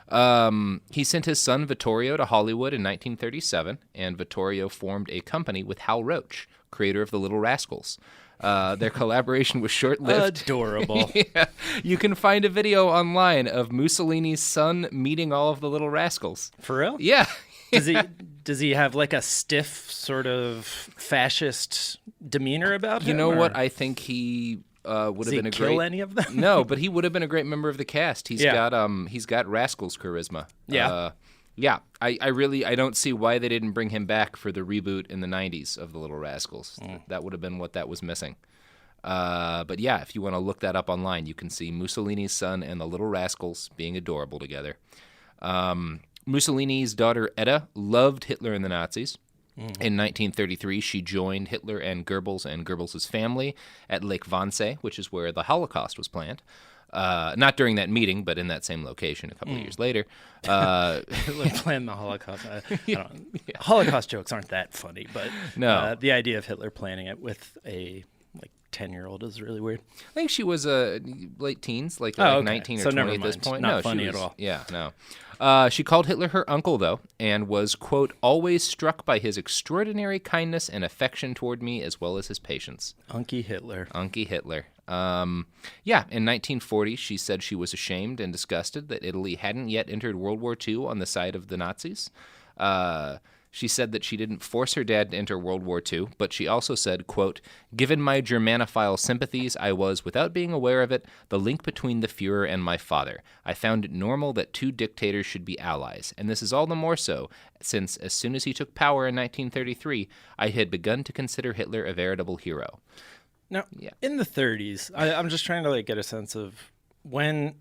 He sent his son Vittorio to Hollywood in 1937, and Vittorio formed a company with Hal Roach, creator of The Little Rascals. Their collaboration was short-lived. Adorable. Yeah. You can find a video online of Mussolini's son meeting all of the Little Rascals. For real? Yeah. Does he have like a stiff sort of fascist demeanor about him? You know what? I think he would have been a great. Kill any of them? No, but he would have been a great member of the cast. He's got Rascals charisma. Yeah. Yeah, I don't see why they didn't bring him back for the reboot in the 90s of The Little Rascals. That would have been what that was missing. But yeah, if you want to look that up online, you can see Mussolini's son and the Little Rascals being adorable together. Mussolini's daughter Etta loved Hitler and the Nazis. In 1933, she joined Hitler and Goebbels' family at Lake Wannsee, which is where the Holocaust was planned. Not during that meeting, but in that same location a couple of years later. Hitler planned the Holocaust. Holocaust jokes aren't that funny, but no. The idea of Hitler planning it with a 10-year-old is really weird. I think she was late teens, like 19 or 20 at this point. Not funny at all. Yeah, no. She called Hitler her uncle, though, and was, quote, always struck by his extraordinary kindness and affection toward me, as well as his patience. Unky Hitler. In 1940, she said she was ashamed and disgusted that Italy hadn't yet entered World War II on the side of the Nazis. She said that she didn't force her dad to enter World War II, but she also said, quote, "Given my Germanophile sympathies, I was, without being aware of it, the link between the Fuhrer and my father. I found it normal that two dictators should be allies, and this is all the more so, since as soon as he took power in 1933, I had begun to consider Hitler a veritable hero." Now, in the 30s, I'm just trying to like get a sense of when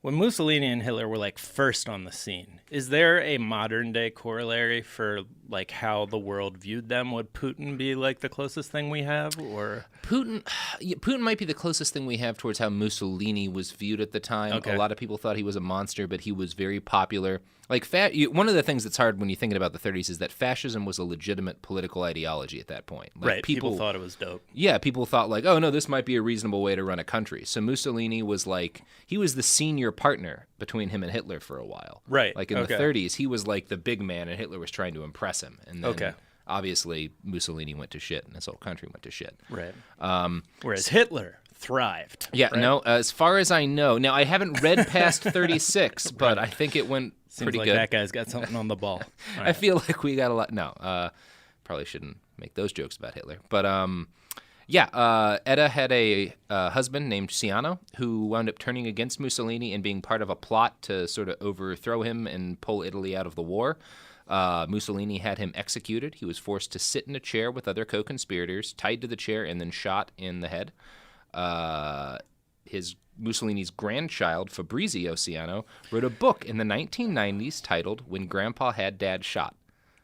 Mussolini and Hitler were like first on the scene. Is there a modern day corollary for like how the world viewed them? Would Putin be like the closest thing we have, or Putin might be the closest thing we have towards how Mussolini was viewed at the time. Okay. A lot of people thought he was a monster, but he was very popular. Like one of the things that's hard when you're thinking about the 30s is that fascism was a legitimate political ideology at that point. Like, right? People thought it was dope. Yeah, people thought like, oh no, this might be a reasonable way to run a country. So Mussolini was like, he was the senior partner between him and Hitler for a while. Right. Like in the 30s, he was like the big man, and Hitler was trying to impress him. And then obviously Mussolini went to shit, and his whole country went to shit. Right. Whereas Hitler thrived. Yeah. Right? No, as far as I know, now I haven't read past 36, but I think it went pretty like good. That guy's got something on the ball. I feel like we got a lot. No, probably shouldn't make those jokes about Hitler. But Etta had a husband named Ciano who wound up turning against Mussolini and being part of a plot to sort of overthrow him and pull Italy out of the war. Mussolini had him executed. He was forced to sit in a chair with other co-conspirators, tied to the chair, and then shot in the head. Mussolini's grandchild, Fabrizio Ciano, wrote a book in the 1990s titled "When Grandpa Had Dad Shot."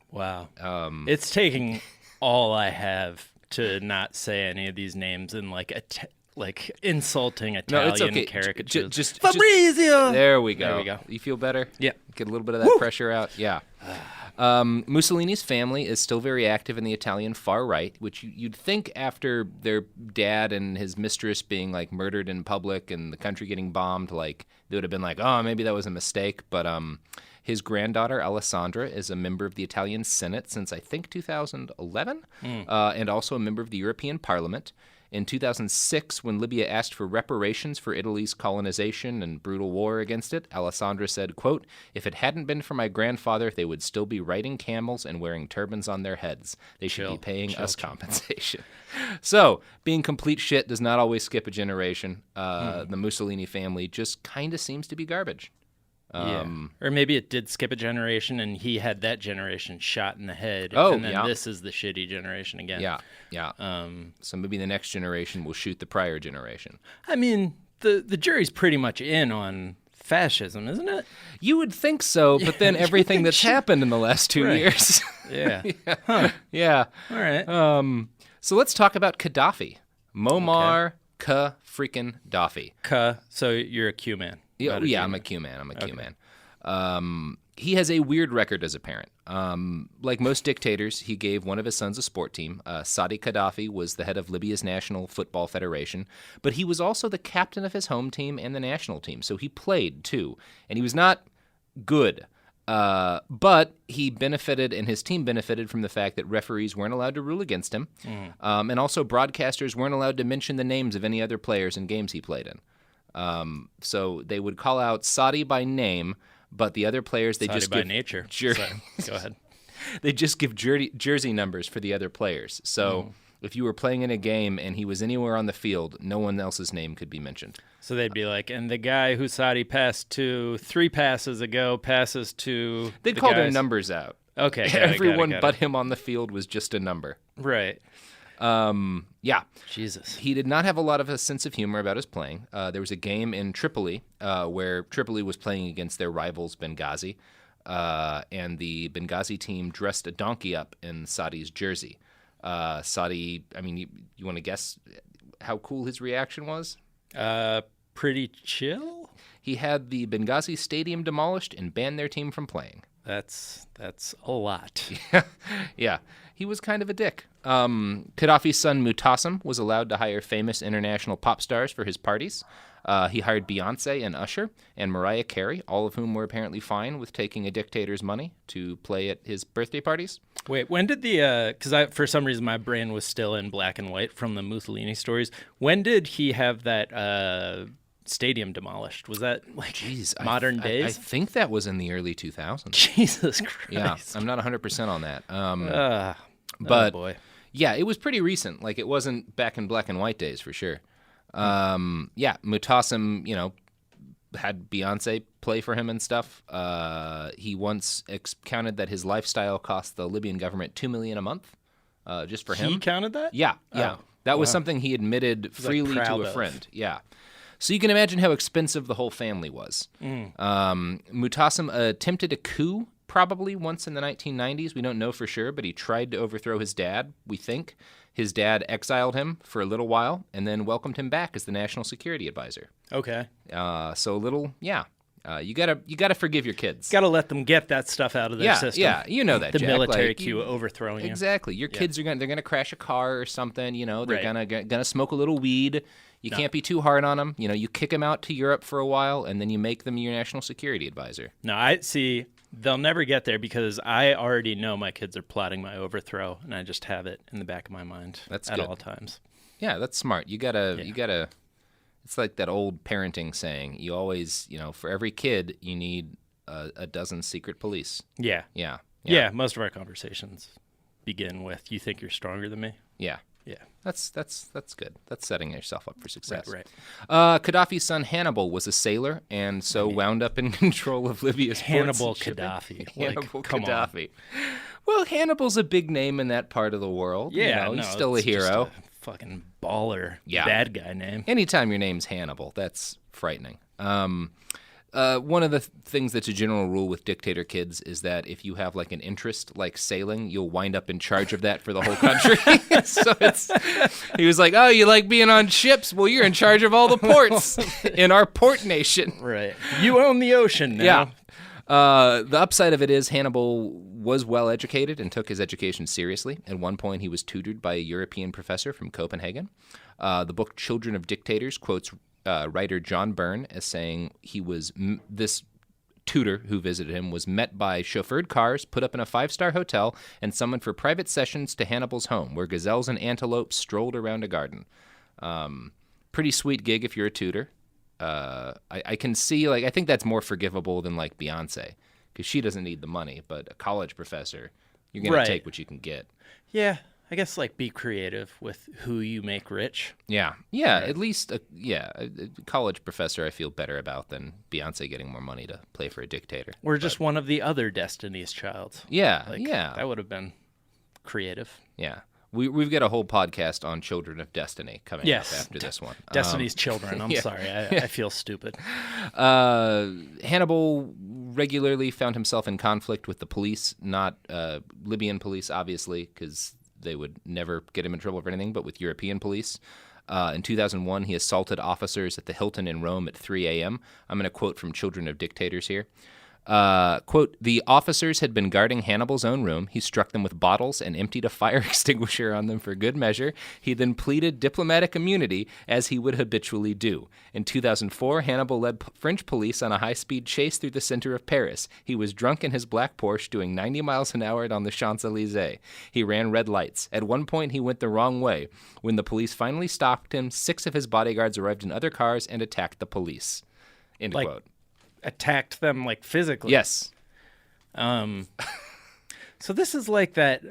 Wow. It's taking all I have to not say any of these names in like insulting Italian caricatures. Just Fabrizio! There we go. There we go. You feel better? Yeah. Get a little bit of that pressure out? Yeah. Mussolini's family is still very active in the Italian far right, which you'd think after their dad and his mistress being like murdered in public and the country getting bombed, like they would have been like, oh, maybe that was a mistake. But his granddaughter Alessandra is a member of the Italian Senate since I think 2011, and also a member of the European Parliament. In 2006, when Libya asked for reparations for Italy's colonization and brutal war against it, Alessandra said, quote, "If it hadn't been for my grandfather, they would still be riding camels and wearing turbans on their heads. They should be paying us compensation." So, being complete shit does not always skip a generation. The Mussolini family just kind of seems to be garbage. Or maybe it did skip a generation and he had that generation shot in the head. Oh, and then this is the shitty generation again. Yeah. So maybe the next generation will shoot the prior generation. I mean, the jury's pretty much in on fascism, isn't it? You would think so, but then everything that's happened in the last 2 years. Yeah. Yeah. All right. So let's talk about Gaddafi. Muammar freaking Gaddafi. So you're a Q man. Yeah, I'm a Q man. He has a weird record as a parent. Like most dictators, he gave one of his sons a sport team. Saadi Gaddafi was the head of Libya's National Football Federation, but he was also the captain of his home team and the national team, so he played too. And he was not good, but he benefited and his team benefited from the fact that referees weren't allowed to rule against him, and also broadcasters weren't allowed to mention the names of any other players in games he played in. So they would call out Saadi by name, but the other players they Saudi just by give nature. Go ahead. They just give jersey numbers for the other players. So if you were playing in a game and he was anywhere on the field, no one else's name could be mentioned. So they'd be like, and the guy who Saadi passed to 3 passes ago passes to. They'd call their numbers out. Okay. Everyone but him on the field was just a number. Right. Yeah. Jesus. He did not have a lot of a sense of humor about his playing. There was a game in Tripoli where Tripoli was playing against their rivals Benghazi, and the Benghazi team dressed a donkey up in Saadi's jersey. Saadi, I mean, you want to guess how cool his reaction was? Pretty chill. He had the Benghazi stadium demolished and banned their team from playing. That's a lot. Yeah. He was kind of a dick. Gaddafi's son Mutassim was allowed to hire famous international pop stars for his parties. He hired Beyonce and Usher and Mariah Carey, all of whom were apparently fine with taking a dictator's money to play at his birthday parties. Wait, when did because for some reason my brain was still in black and white from the Mussolini stories. When did he have that stadium demolished. Was that like Jeez, modern I days? think that was in the early 2000s. Jesus Christ. Yeah, I'm not 100% on that. Oh boy. Yeah, it was pretty recent. Like, it wasn't back in black and white days for sure. Yeah, Mutasim, had Beyonce play for him and stuff. He once counted that his lifestyle cost the Libyan government $2 million a month, just for him. He counted that? Yeah. Oh, That was wow. something he admitted freely proud to a of. friend. Yeah. So you can imagine how expensive the whole family was. Mutasim attempted a coup probably once in the 1990s. We don't know for sure, but he tried to overthrow his dad, we think. His dad exiled him for a little while and then welcomed him back as the national security advisor. Okay. So a little, yeah. You gotta forgive your kids. Got to let them get that stuff out of their system. Yeah, you know that, The Jack. military Like, coup overthrowing you. Exactly. Your kids they're gonna crash a car or something. They're Right. gonna smoke a little weed. You can't be too hard on them. You kick them out to Europe for a while, and then you make them your national security advisor. No, I see. They'll never get there because I already know my kids are plotting my overthrow, and I just have it in the back of my mind That's at good. all times. Yeah, that's smart. You gotta. It's like that old parenting saying. You always, for every kid, you need a dozen secret police. Yeah. Yeah. Most of our conversations begin with, "You think you're stronger than me?" Yeah. Yeah. That's good. That's setting yourself up for success. Right. Gaddafi's son Hannibal was a sailor, and so wound up in control of Libya's Hannibal ports and shipping. Gaddafi. Hannibal come on. Gaddafi. Well, Hannibal's a big name in that part of the world. Yeah, he's no, still a it's just hero. a fucking baller. Yeah. Bad guy name. Anytime your name's Hannibal, that's frightening. One of the things that's a general rule with dictator kids is that if you have like an interest like sailing, you'll wind up in charge of that for the whole country. So he was like, "Oh, you like being on ships? Well, you're in charge of all the ports in our port nation." Right. You own the ocean now. Yeah. The upside of it is Hannibal was well educated and took his education seriously. At one point, he was tutored by a European professor from Copenhagen. The book Children of Dictators quotes writer John Byrne as saying this tutor who visited him was met by chauffeured cars, put up in a 5-star hotel, and summoned for private sessions to Hannibal's home, where gazelles and antelopes strolled around a garden. Pretty sweet gig if you're a tutor. I can see, I think that's more forgivable than, Beyonce, because she doesn't need the money, but a college professor, you're going to take what you can get. Yeah. I guess be creative with who you make rich. Yeah. At least a college professor I feel better about than Beyonce getting more money to play for a dictator. Or just one of the other Destiny's Child. Yeah, That would have been creative. Yeah. We've got a whole podcast on Children of Destiny coming up after this one. Destiny's Children. I'm sorry. I feel stupid. Hannibal regularly found himself in conflict with the police, not Libyan police, obviously, because they would never get him in trouble for anything, but with European police. In 2001, he assaulted officers at the Hilton in Rome at 3 a.m. I'm going to quote from Children of Dictators here. Quote, "The officers had been guarding Hannibal's own room. He struck them with bottles and emptied a fire extinguisher on them for good measure. He then pleaded diplomatic immunity, as he would habitually do. In 2004, Hannibal led French police on a high-speed chase through the center of Paris. He was drunk in his black Porsche doing 90 miles an hour on the Champs-Élysées. He ran red lights. At one point, he went the wrong way. When the police finally stopped him, 6 of his bodyguards arrived in other cars and attacked the police." End quote. Attacked them physically. Yes. So this is like that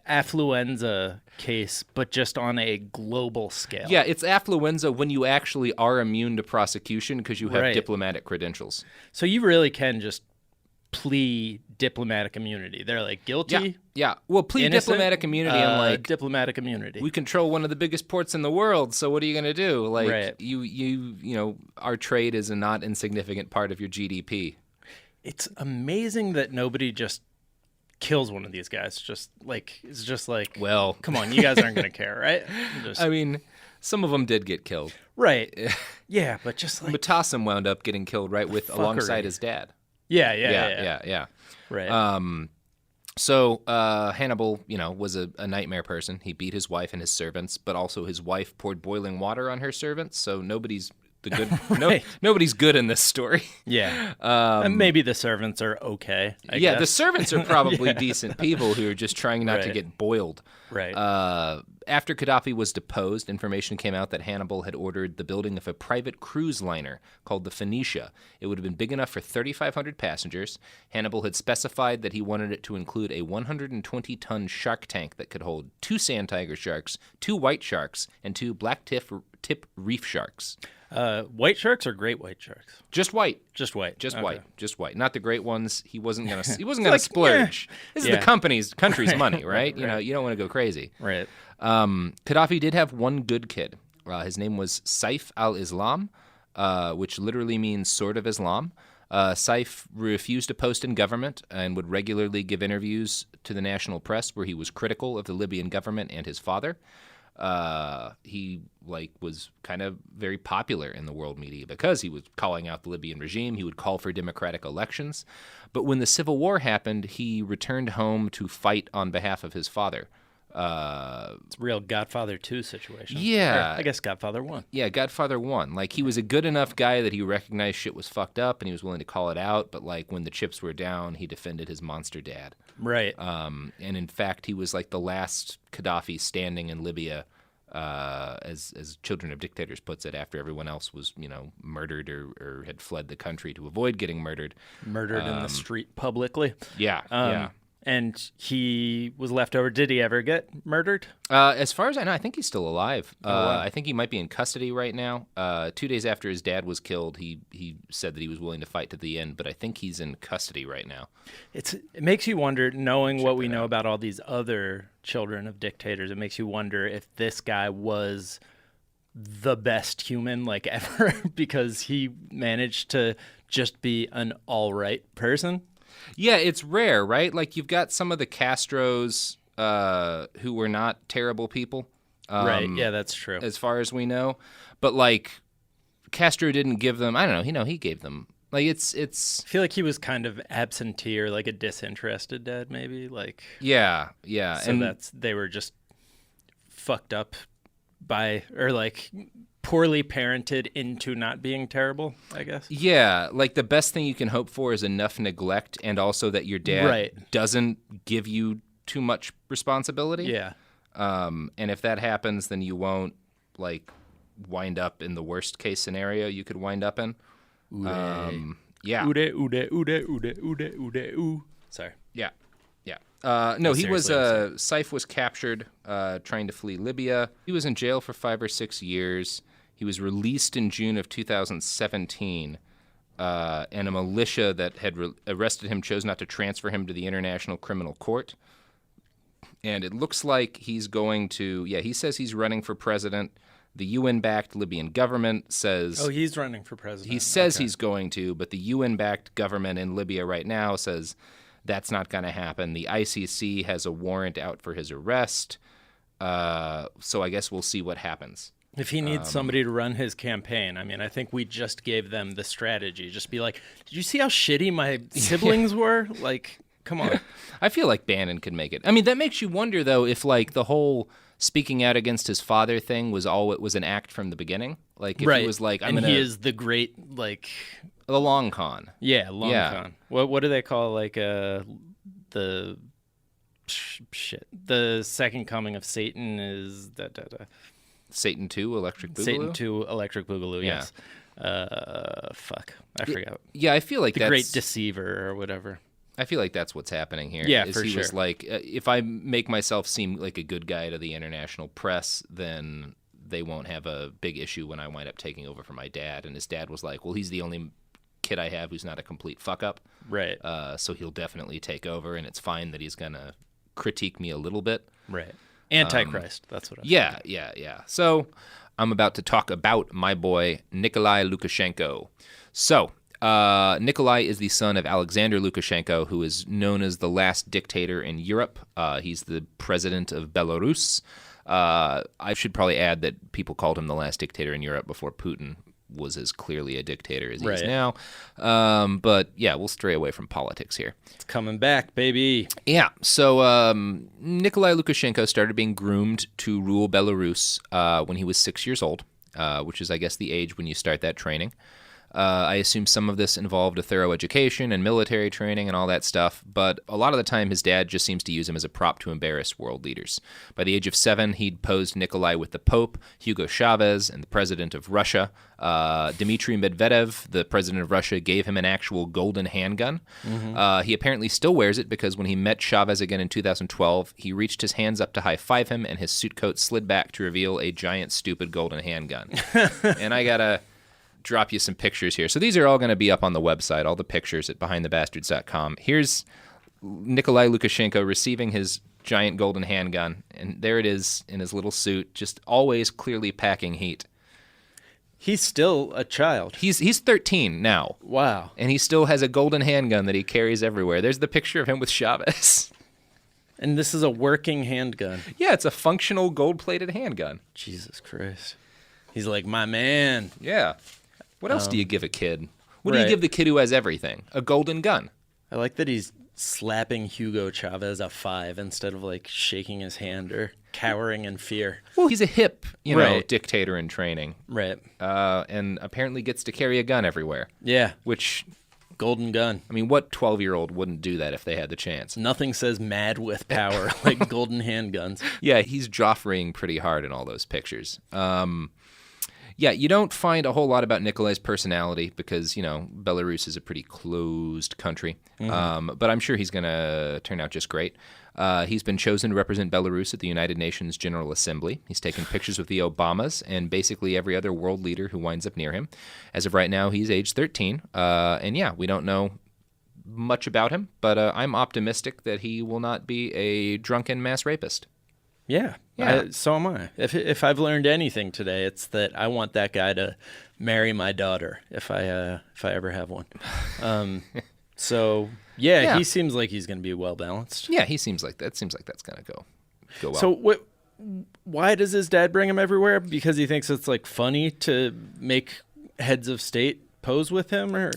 affluenza case, but just on a global scale. Yeah, it's affluenza when you actually are immune to prosecution because you have diplomatic credentials. So you really can just plea diplomatic immunity. They're guilty. Yeah. Well, plea innocent, diplomatic immunity and diplomatic immunity. we control one of the biggest ports in the world, so what are you going to do? Right. Our trade is a not insignificant part of your GDP. It's amazing that nobody just kills one of these guys. It's just well, come on, you guys aren't going to care, right? I mean, some of them did get killed. Right. Yeah, but just Mutasim wound up getting killed alongside his dad. Yeah. Right. So Hannibal, was a nightmare person. He beat his wife and his servants, but also his wife poured boiling water on her servants, so nobody's the good. Nobody's good in this story. Yeah. And maybe the servants are okay. I Yeah, guess. the servants are probably decent people who are just trying not to Right. get boiled. Right. After Gaddafi was deposed, information came out that Hannibal had ordered the building of a private cruise liner called the Phoenicia. It would have been big enough for 3,500 passengers. Hannibal had specified that he wanted it to include a 120-ton shark tank that could hold 2 sand tiger sharks, 2 white sharks, and 2 black tip reef sharks. White sharks or great white sharks? Just white. Just white. Just Okay. white. Just white. Not the great ones. He wasn't gonna splurge. This is the country's money, right? You know, you don't want to go crazy. Right. Gaddafi did have one good kid. His name was Saif al-Islam, which literally means sword of Islam. Saif refused to post in government and would regularly give interviews to the national press where he was critical of the Libyan government and his father. He was kind of very popular in the world media because he was calling out the Libyan regime. He would call for democratic elections. But when the civil war happened, he returned home to fight on behalf of his father. It's a real Godfather 2 situation. Yeah. Or, I guess Godfather 1. Yeah, Godfather 1. Like, he was a good enough guy that he recognized shit was fucked up and he was willing to call it out. But, like, when the chips were down, he defended his monster dad. Right. And in fact, he was like the last Gaddafi standing in Libya, as Children of Dictators puts it, after everyone else was, murdered or had fled the country to avoid getting murdered. Murdered in the street publicly. Yeah, yeah. And he was left over. Did he ever get murdered? As far as I know, I think he's still alive. wow. I think he might be in custody right now. 2 days after his dad was killed, he said that he was willing to fight to the end, but I think he's in custody right now. It makes you wonder, knowing what we know about all these other children of dictators, it makes you wonder if this guy was the best human like ever because he managed to just be an all right person. Yeah, it's rare, right? Like, you've got some of the Castros who were not terrible people. Right, yeah, that's true. As far as we know. But, like, Castro didn't give them, I don't know, he gave them. Like, it's... I feel like he was kind of absentee or like a disinterested dad, maybe. Like, yeah. So and they were just fucked up by, or like poorly parented into not being terrible, I guess. Yeah, like the best thing you can hope for is enough neglect and also that your dad doesn't give you too much responsibility. Yeah. And if that happens, then you won't like wind up in the worst case scenario you could wind up in. Yeah. Sorry. Yeah. No, he was seriously, Saif was captured trying to flee Libya. He was in jail for 5 or 6 years. He was released in June of 2017, and a militia that had arrested him chose not to transfer him to the International Criminal Court. And it looks like he's going to, he says he's running for president. The UN-backed Libyan government says... Oh, he's running for president. He says he's going to, but the UN-backed government in Libya right now says that's not going to happen. The ICC has a warrant out for his arrest, so I guess we'll see what happens. If he needs somebody to run his campaign, I mean, I think we just gave them the strategy. Just be like, did you see how shitty my siblings were? Like, come on. I feel like Bannon could make it. I mean, that makes you wonder, though, if, like, the whole speaking out against his father thing was an act from the beginning. Like, if he was like, he is the great, like... The long con. Yeah, con. What do they call, like, the... Shit. The second coming of Satan is... Satan 2, Electric Boogaloo? Satan 2, Electric Boogaloo, Yeah. yes. Fuck. I forgot. Yeah, I feel like The Great Deceiver or whatever. I feel like that's what's happening here. Yeah, is for he sure. was like, if I make myself seem like a good guy to the international press, then they won't have a big issue when I wind up taking over for my dad. And his dad was like, well, he's the only kid I have who's not a complete fuck-up. Right. So he'll definitely take over, and it's fine that he's going to critique me a little bit. Right. Antichrist, that's what I'm Yeah. So I'm about to talk about my boy, Nikolai Lukashenko. So Nikolai is the son of Alexander Lukashenko, who is known as the last dictator in Europe. He's the president of Belarus. I should probably add that people called him the last dictator in Europe before Putin was as clearly a dictator as he is now. But yeah, we'll stray away from politics here. It's coming back, baby. Yeah. So Nikolai Lukashenko started being groomed to rule Belarus when he was 6 years old. which is, I guess, the age when you start that training. I assume some of this involved a thorough education and military training and all that stuff, but a lot of the time his dad just seems to use him as a prop to embarrass world leaders. By the age of 7, he'd posed Nikolai with the Pope, Hugo Chavez, and the president of Russia. Dmitry Medvedev, the president of Russia, gave him an actual golden handgun. He apparently still wears it because when he met Chavez again in 2012, he reached his hands up to high-five him, and his suit coat slid back to reveal a giant, stupid golden handgun. And I gotta drop you some pictures here. So these are all going to be up on the website, all the pictures at behindthebastards.com. Here's Nikolai Lukashenko receiving his giant golden handgun, and there it is in his little suit, just always clearly packing heat. He's still a child. He's 13 now. Wow. And he still has a golden handgun that he carries everywhere. There's the picture of him with Chavez. And this is a working handgun. Yeah, it's a functional gold-plated handgun. Jesus Christ. He's like, my man. Yeah. What else do you give a kid? What do right. you give the kid who has everything? A golden gun. I like that he's slapping Hugo Chavez a 5 instead of like shaking his hand or cowering in fear. Well, he's a hip, Right. dictator in training. Right. And apparently gets to carry a gun everywhere. Yeah. Which, Golden gun. I mean, what 12-year-old wouldn't do that if they had the chance? Nothing says mad with power like golden handguns. Yeah, he's Joffreying pretty hard in all those pictures. Yeah, you don't find a whole lot about Nikolai's personality because, Belarus is a pretty closed country. But I'm sure he's going to turn out just great. He's been chosen to represent Belarus at the United Nations General Assembly. He's taken pictures with the Obamas and basically every other world leader who winds up near him. As of right now, he's age 13. And yeah, we don't know much about him, but I'm optimistic that he will not be a drunken mass rapist. Yeah. So am I. If I've learned anything today, it's that I want that guy to marry my daughter if I ever have one. So he seems like he's going to be well balanced. Yeah, he seems like that. Seems like that's going to go well. So why does his dad bring him everywhere? Because he thinks it's like funny to make heads of state pose with him, or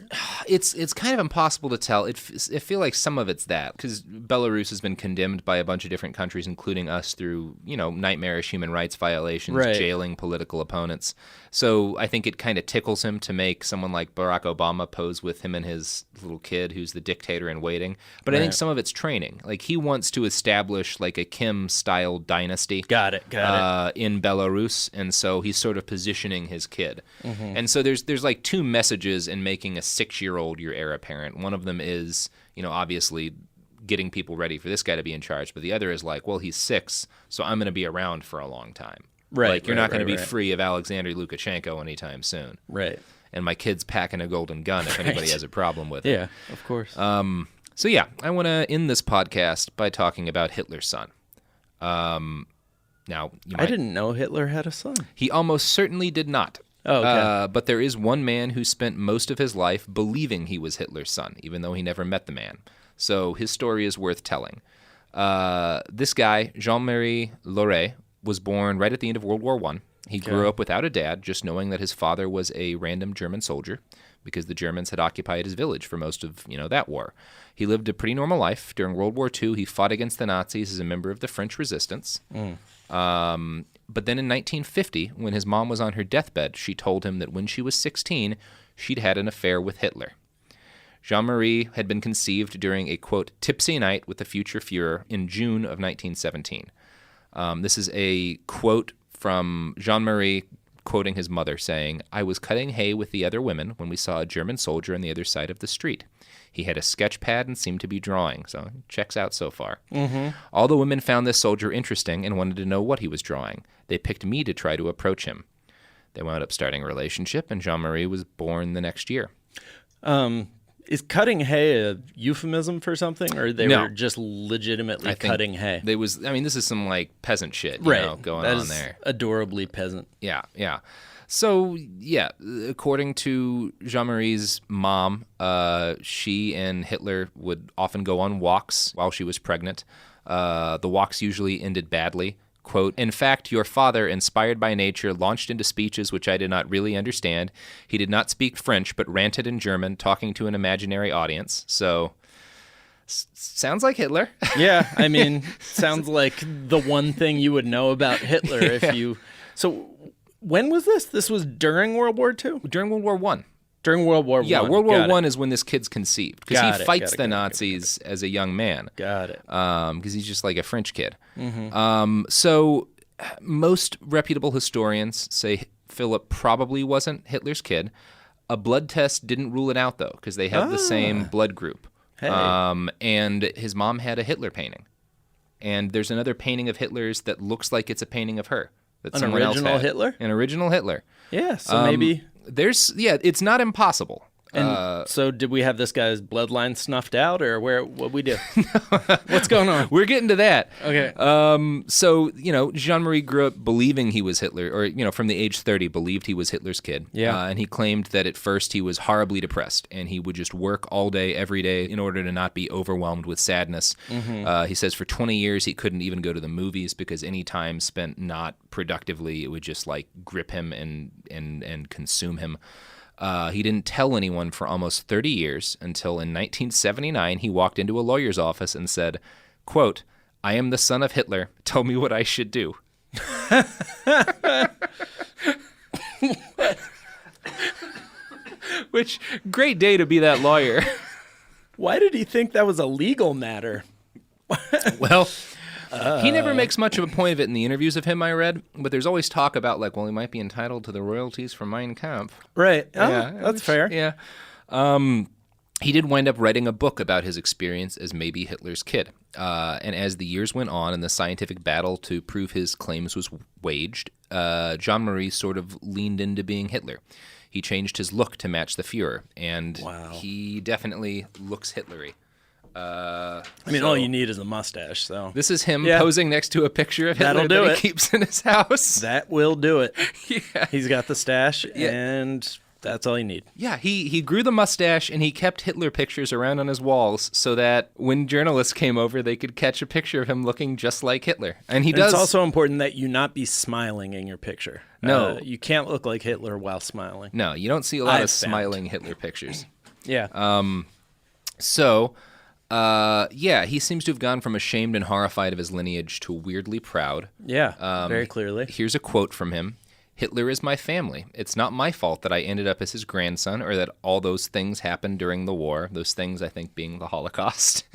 it's kind of impossible to tell. I feel like some of it's that because Belarus has been condemned by a bunch of different countries, including us, through nightmarish human rights violations, right. jailing political opponents. So I think it kind of tickles him to make someone like Barack Obama pose with him and his little kid, who's the dictator in waiting. But I think some of it's training. Like he wants to establish like a Kim-style dynasty. Got it. In Belarus, and so he's sort of positioning his kid. And so there's like two messages in making a 6-year-old your heir apparent. One of them is, obviously getting people ready for this guy to be in charge, but the other is like, well, he's 6, so I'm going to be around for a long time. Right. Like you're not going to be free of Alexander Lukashenko anytime soon. Right. And my kid's packing a golden gun if anybody has a problem with it. Yeah, of course. So yeah, I want to end this podcast by talking about Hitler's son. Now, I didn't know Hitler had a son. He almost certainly did not. Oh, okay. But there is one man who spent most of his life believing he was Hitler's son, even though he never met the man. So his story is worth telling. This guy, Jean-Marie Lauré, was born right at the end of World War I. He grew up without a dad, just knowing that his father was a random German soldier because the Germans had occupied his village for most of, that war. He lived a pretty normal life. During World War II, he fought against the Nazis as a member of the French resistance. But then in 1950, when his mom was on her deathbed, she told him that when she was 16, she'd had an affair with Hitler. Jean-Marie had been conceived during a, quote, tipsy night with the future Fuhrer in June of 1917. This is a quote from Jean-Marie quoting his mother saying, "I was cutting hay with the other women when we saw a German soldier on the other side of the street. He had a sketch pad and seemed to be drawing, so checks out so far. All the women found this soldier interesting and wanted to know what he was drawing. They picked me to try to approach him. They wound up starting a relationship, and Jean-Marie was born the next year." Is cutting hay a euphemism for something, or they No. were just legitimately cutting hay? This is some like peasant shit, going that on is there. Adorably peasant. Yeah. So, according to Jean-Marie's mom, she and Hitler would often go on walks while she was pregnant. The walks usually ended badly. Quote, "In fact, your father, inspired by nature, launched into speeches which I did not really understand. He did not speak French, but ranted in German, talking to an imaginary audience." So, sounds like Hitler. Yeah, I mean, sounds like the one thing you would know about Hitler if you... So When was this? This was during World War II? During World War One. During World War I. Yeah, World War One is when this kid's conceived because he fights the Nazis as a young man. Got it. Because he's just like a French kid. So most reputable historians say Philip probably wasn't Hitler's kid. A blood test didn't rule it out, though, because they have the same blood group. Hey. And his mom had a Hitler painting. And there's another painting of Hitler's that looks like it's a painting of her. That An original Hitler? An original Hitler. Yeah, so maybe... it's not impossible. And so did we have this guy's bloodline snuffed out, or what we do? What's going on? We're getting to that. Okay. So, Jean-Marie grew up believing he was Hitler, or, from the age 30, believed he was Hitler's kid. Yeah. And he claimed that at first he was horribly depressed, and he would just work all day, every day, in order to not be overwhelmed with sadness. He says for 20 years he couldn't even go to the movies because any time spent not productively, it would just, grip him and consume him. He didn't tell anyone for almost 30 years until in 1979 he walked into a lawyer's office and said, quote, "I am the son of Hitler. Tell me what I should do." Which, great day to be that lawyer. Why did he think that was a legal matter? Well... he never makes much of a point of it in the interviews of him I read, but there's always talk about, he might be entitled to the royalties from Mein Kampf. Right. Oh, yeah, that's fair. Yeah. He did wind up writing a book about his experience as maybe Hitler's kid. And as the years went on and the scientific battle to prove his claims was waged, Jean-Marie sort of leaned into being Hitler. He changed his look to match the Fuhrer, and he definitely looks Hitlery. All you need is a mustache, so. This is him posing next to a picture of Hitler that he keeps in his house. That will do it. Yeah. He's got the stash, and that's all you need. Yeah, he grew the mustache, and he kept Hitler pictures around on his walls so that when journalists came over, they could catch a picture of him looking just like Hitler. And he does. It's also important that you not be smiling in your picture. No. You can't look like Hitler while smiling. No, you don't see a lot of smiling Hitler pictures. Yeah. He seems to have gone from ashamed and horrified of his lineage to weirdly proud. Yeah, very clearly. Here's a quote from him. "Hitler is my family. It's not my fault that I ended up as his grandson or that all those things happened during the war." Those things, I think, being the Holocaust.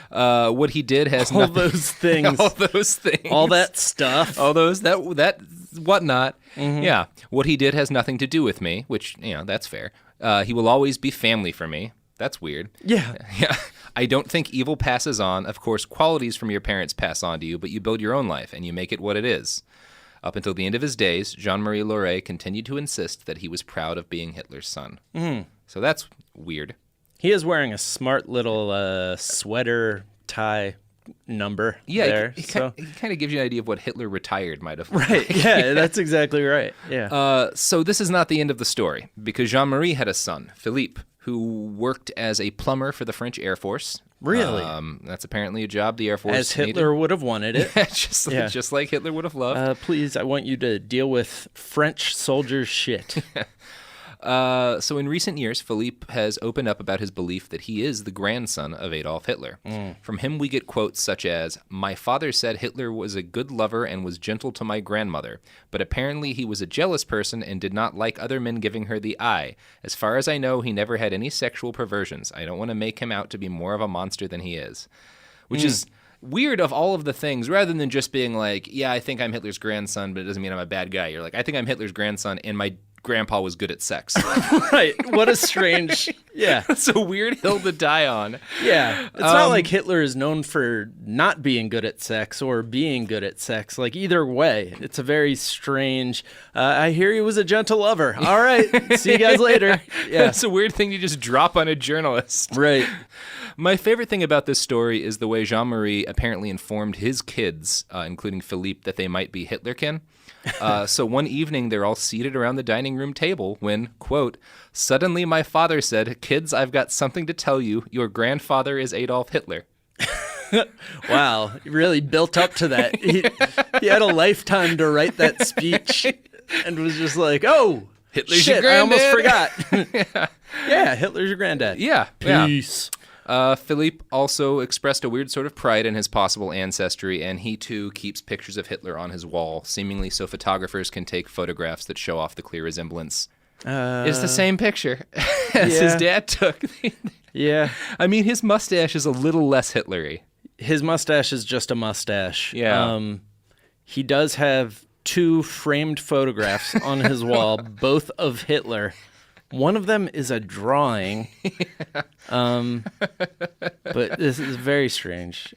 What he did has all nothing... those things. All those things. All that stuff. All those, that whatnot. Yeah. What he did has nothing to do with me, which, that's fair. He will always be family for me. That's weird. Yeah. Yeah. "I don't think evil passes on. Of course, qualities from your parents pass on to you, but you build your own life, and you make it what it is." Up until the end of his days, Jean-Marie Laurey continued to insist that he was proud of being Hitler's son. So that's weird. He is wearing a smart little sweater tie number there. He kind of gives you an idea of what Hitler retired might have. Right, yeah, that's exactly right. Yeah. So this is not the end of the story, because Jean-Marie had a son, Philippe, who worked as a plumber for the French Air Force. Really? That's apparently a job the Air Force As Hitler would have wanted it. just like Hitler would have loved. Please, I want you to deal with French soldiers' shit. So in recent years, Philippe has opened up about his belief that he is the grandson of Adolf Hitler. From him, we get quotes such as, "My father said Hitler was a good lover and was gentle to my grandmother, but apparently he was a jealous person and did not like other men giving her the eye. As far as I know, he never had any sexual perversions. I don't want to make him out to be more of a monster than he is." Which is weird of all of the things, rather than just being like, yeah, I think I'm Hitler's grandson, but it doesn't mean I'm a bad guy. You're like, I think I'm Hitler's grandson, and my grandpa was good at sex. Right. What a strange... Yeah. It's a weird hill to die on. Yeah. It's not like Hitler is known for not being good at sex or being good at sex. Like, either way, it's a very strange... I hear he was a gentle lover. All right. See you guys later. Yeah. It's a weird thing to just drop on a journalist. Right. My favorite thing about this story is the way Jean-Marie apparently informed his kids, including Philippe, that they might be Hitlerkin. So one evening, they're all seated around the dining room table when, quote, "Suddenly my father said, 'Kids, I've got something to tell you. Your grandfather is Adolf Hitler.'" Wow. He really built up to that. He had a lifetime to write that speech and was just like, oh, Hitler's shit, your I almost granddad. forgot. Yeah, Hitler's your granddad. Yeah. Peace. Philippe also expressed a weird sort of pride in his possible ancestry, and he too keeps pictures of Hitler on his wall, seemingly so photographers can take photographs that show off the clear resemblance. It's the same picture as his dad took. Yeah. I mean, his mustache is a little less Hitlery. His mustache is just a mustache. Yeah. He does have 2 framed photographs on his wall, both of Hitler. One of them is a drawing, but this is very strange.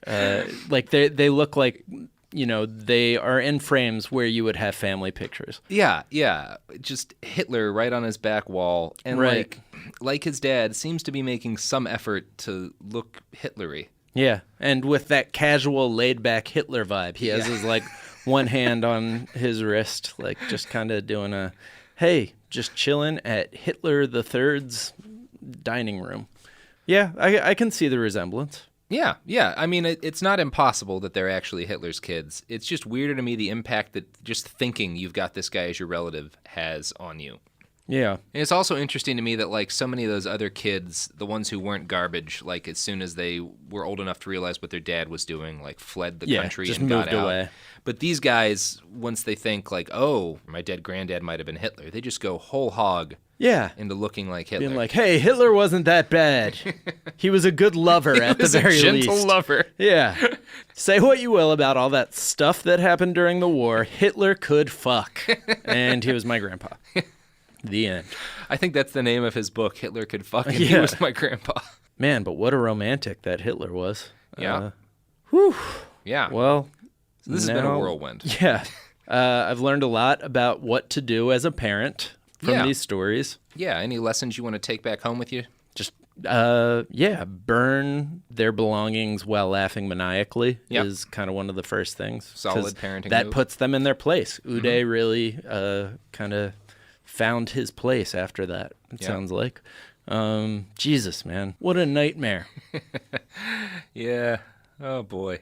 Like they look like, they are in frames where you would have family pictures. Yeah, just Hitler right on his back wall, and Right. like his dad, seems to be making some effort to look Hitlery. Yeah, and with that casual, laid-back Hitler vibe, he has his one hand on his wrist, just kind of doing a, hey, just chilling at Hitler the Third's dining room. Yeah, I can see the resemblance. Yeah. I mean, it's not impossible that they're actually Hitler's kids. It's just weirder to me the impact that just thinking you've got this guy as your relative has on you. Yeah. And it's also interesting to me that, so many of those other kids, the ones who weren't garbage, as soon as they were old enough to realize what their dad was doing, fled the country just and got moved out. away. But these guys, once they think, oh, my dead granddad might have been Hitler, they just go whole hog into looking like Hitler. Being like, hey, Hitler wasn't that bad. He was a good lover at the very least. He was a gentle lover. Yeah. Say what you will about all that stuff that happened during the war, Hitler could fuck. And he was my grandpa. The end. I think that's the name of his book, Hitler Could Fuck, and he was my grandpa. Man, but what a romantic that Hitler was. Yeah. Whew. Yeah. Well, so this has been a whirlwind. Yeah. I've learned a lot about what to do as a parent from these stories. Yeah. Any lessons you want to take back home with you? Just, burn their belongings while laughing maniacally is kind of one of the first things. Solid parenting That move. puts them in their place. Uday really kind of found his place after that, it sounds like. Jesus, man. What a nightmare. Yeah. Oh, boy.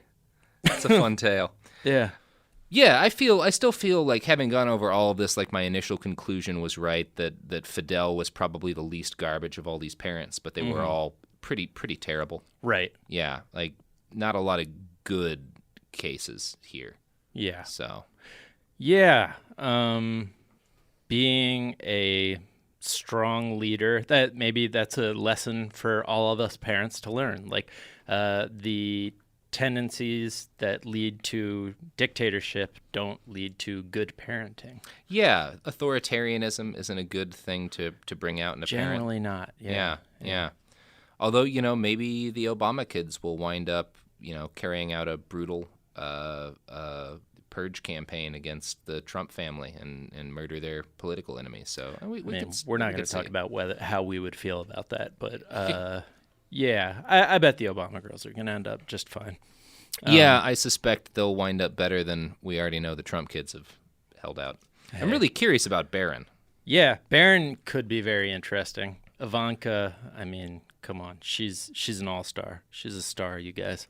That's a fun tale. Yeah. Yeah, I still feel like, having gone over all of this, my initial conclusion was right, that Fidel was probably the least garbage of all these parents, but they were all pretty terrible. Right. Yeah, not a lot of good cases here. Yeah. So. Yeah. Being a strong leader, that's a lesson for all of us parents to learn. The tendencies that lead to dictatorship don't lead to good parenting. Yeah, authoritarianism isn't a good thing to bring out in a parent. Generally not. Yeah. Although, maybe the Obama kids will wind up, carrying out a brutal purge campaign against the Trump family and murder their political enemies. So we're not going to talk about how we would feel about that, but I bet the Obama girls are going to end up just fine. Yeah, I suspect they'll wind up better than we already know the Trump kids have held out. Hey. I'm really curious about Barron. Yeah, Barron could be very interesting. Ivanka, I mean, come on, she's an all-star. She's a star, you guys.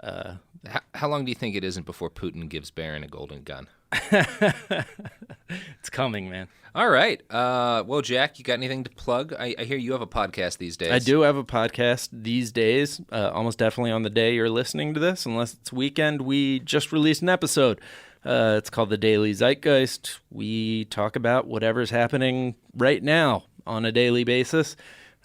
How long do you think it isn't before Putin gives Barron a golden gun? It's coming, man. All right. Well, Jack, you got anything to plug? I hear you have a podcast these days. I do have a podcast these days, almost definitely on the day you're listening to this, unless it's weekend. We just released an episode. It's called the Daily Zeitgeist. We talk about whatever's happening right now on a daily basis.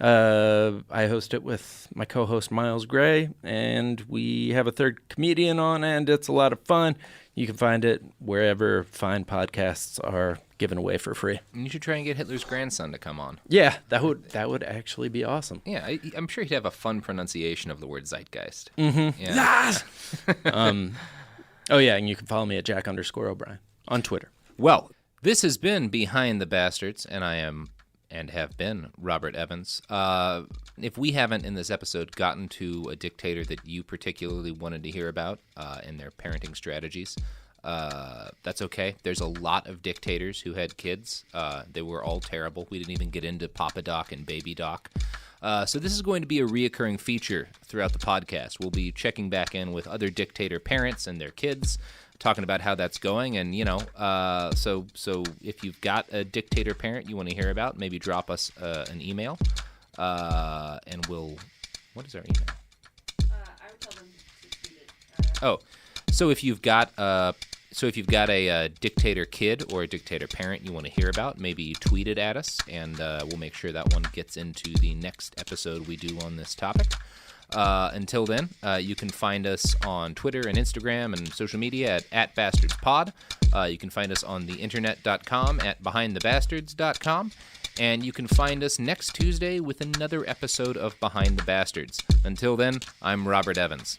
I host it with my co-host Miles Gray, and we have a third comedian on, and it's a lot of fun. You can find it wherever fine podcasts are given away for free. And you should try and get Hitler's grandson to come on. Yeah, that would actually be awesome. Yeah, I'm sure he'd have a fun pronunciation of the word zeitgeist. Mm-hmm. Yeah. Yes! Oh, yeah, and you can follow me at Jack_O'Brien on Twitter. Well, this has been Behind the Bastards, and I am and have been Robert Evans. If we haven't in this episode gotten to a dictator that you particularly wanted to hear about and their parenting strategies, that's okay. There's a lot of dictators who had kids. They were all terrible. We didn't even get into Papa Doc and Baby Doc. So this is going to be a reoccurring feature throughout the podcast. We'll be checking back in with other dictator parents and their kids, talking about how that's going. And, so if you've got a dictator parent you want to hear about, maybe drop us an email, and we'll What is our email? I would tell them to tweet it. Oh, so if you've got a dictator kid or a dictator parent you want to hear about, maybe you tweet it at us, and we'll make sure that one gets into the next episode we do on this topic. Until then, you can find us on Twitter and Instagram and social media at @bastardspod. You can find us on theinternet.com at behindthebastards.com. And you can find us next Tuesday with another episode of Behind the Bastards. Until then, I'm Robert Evans.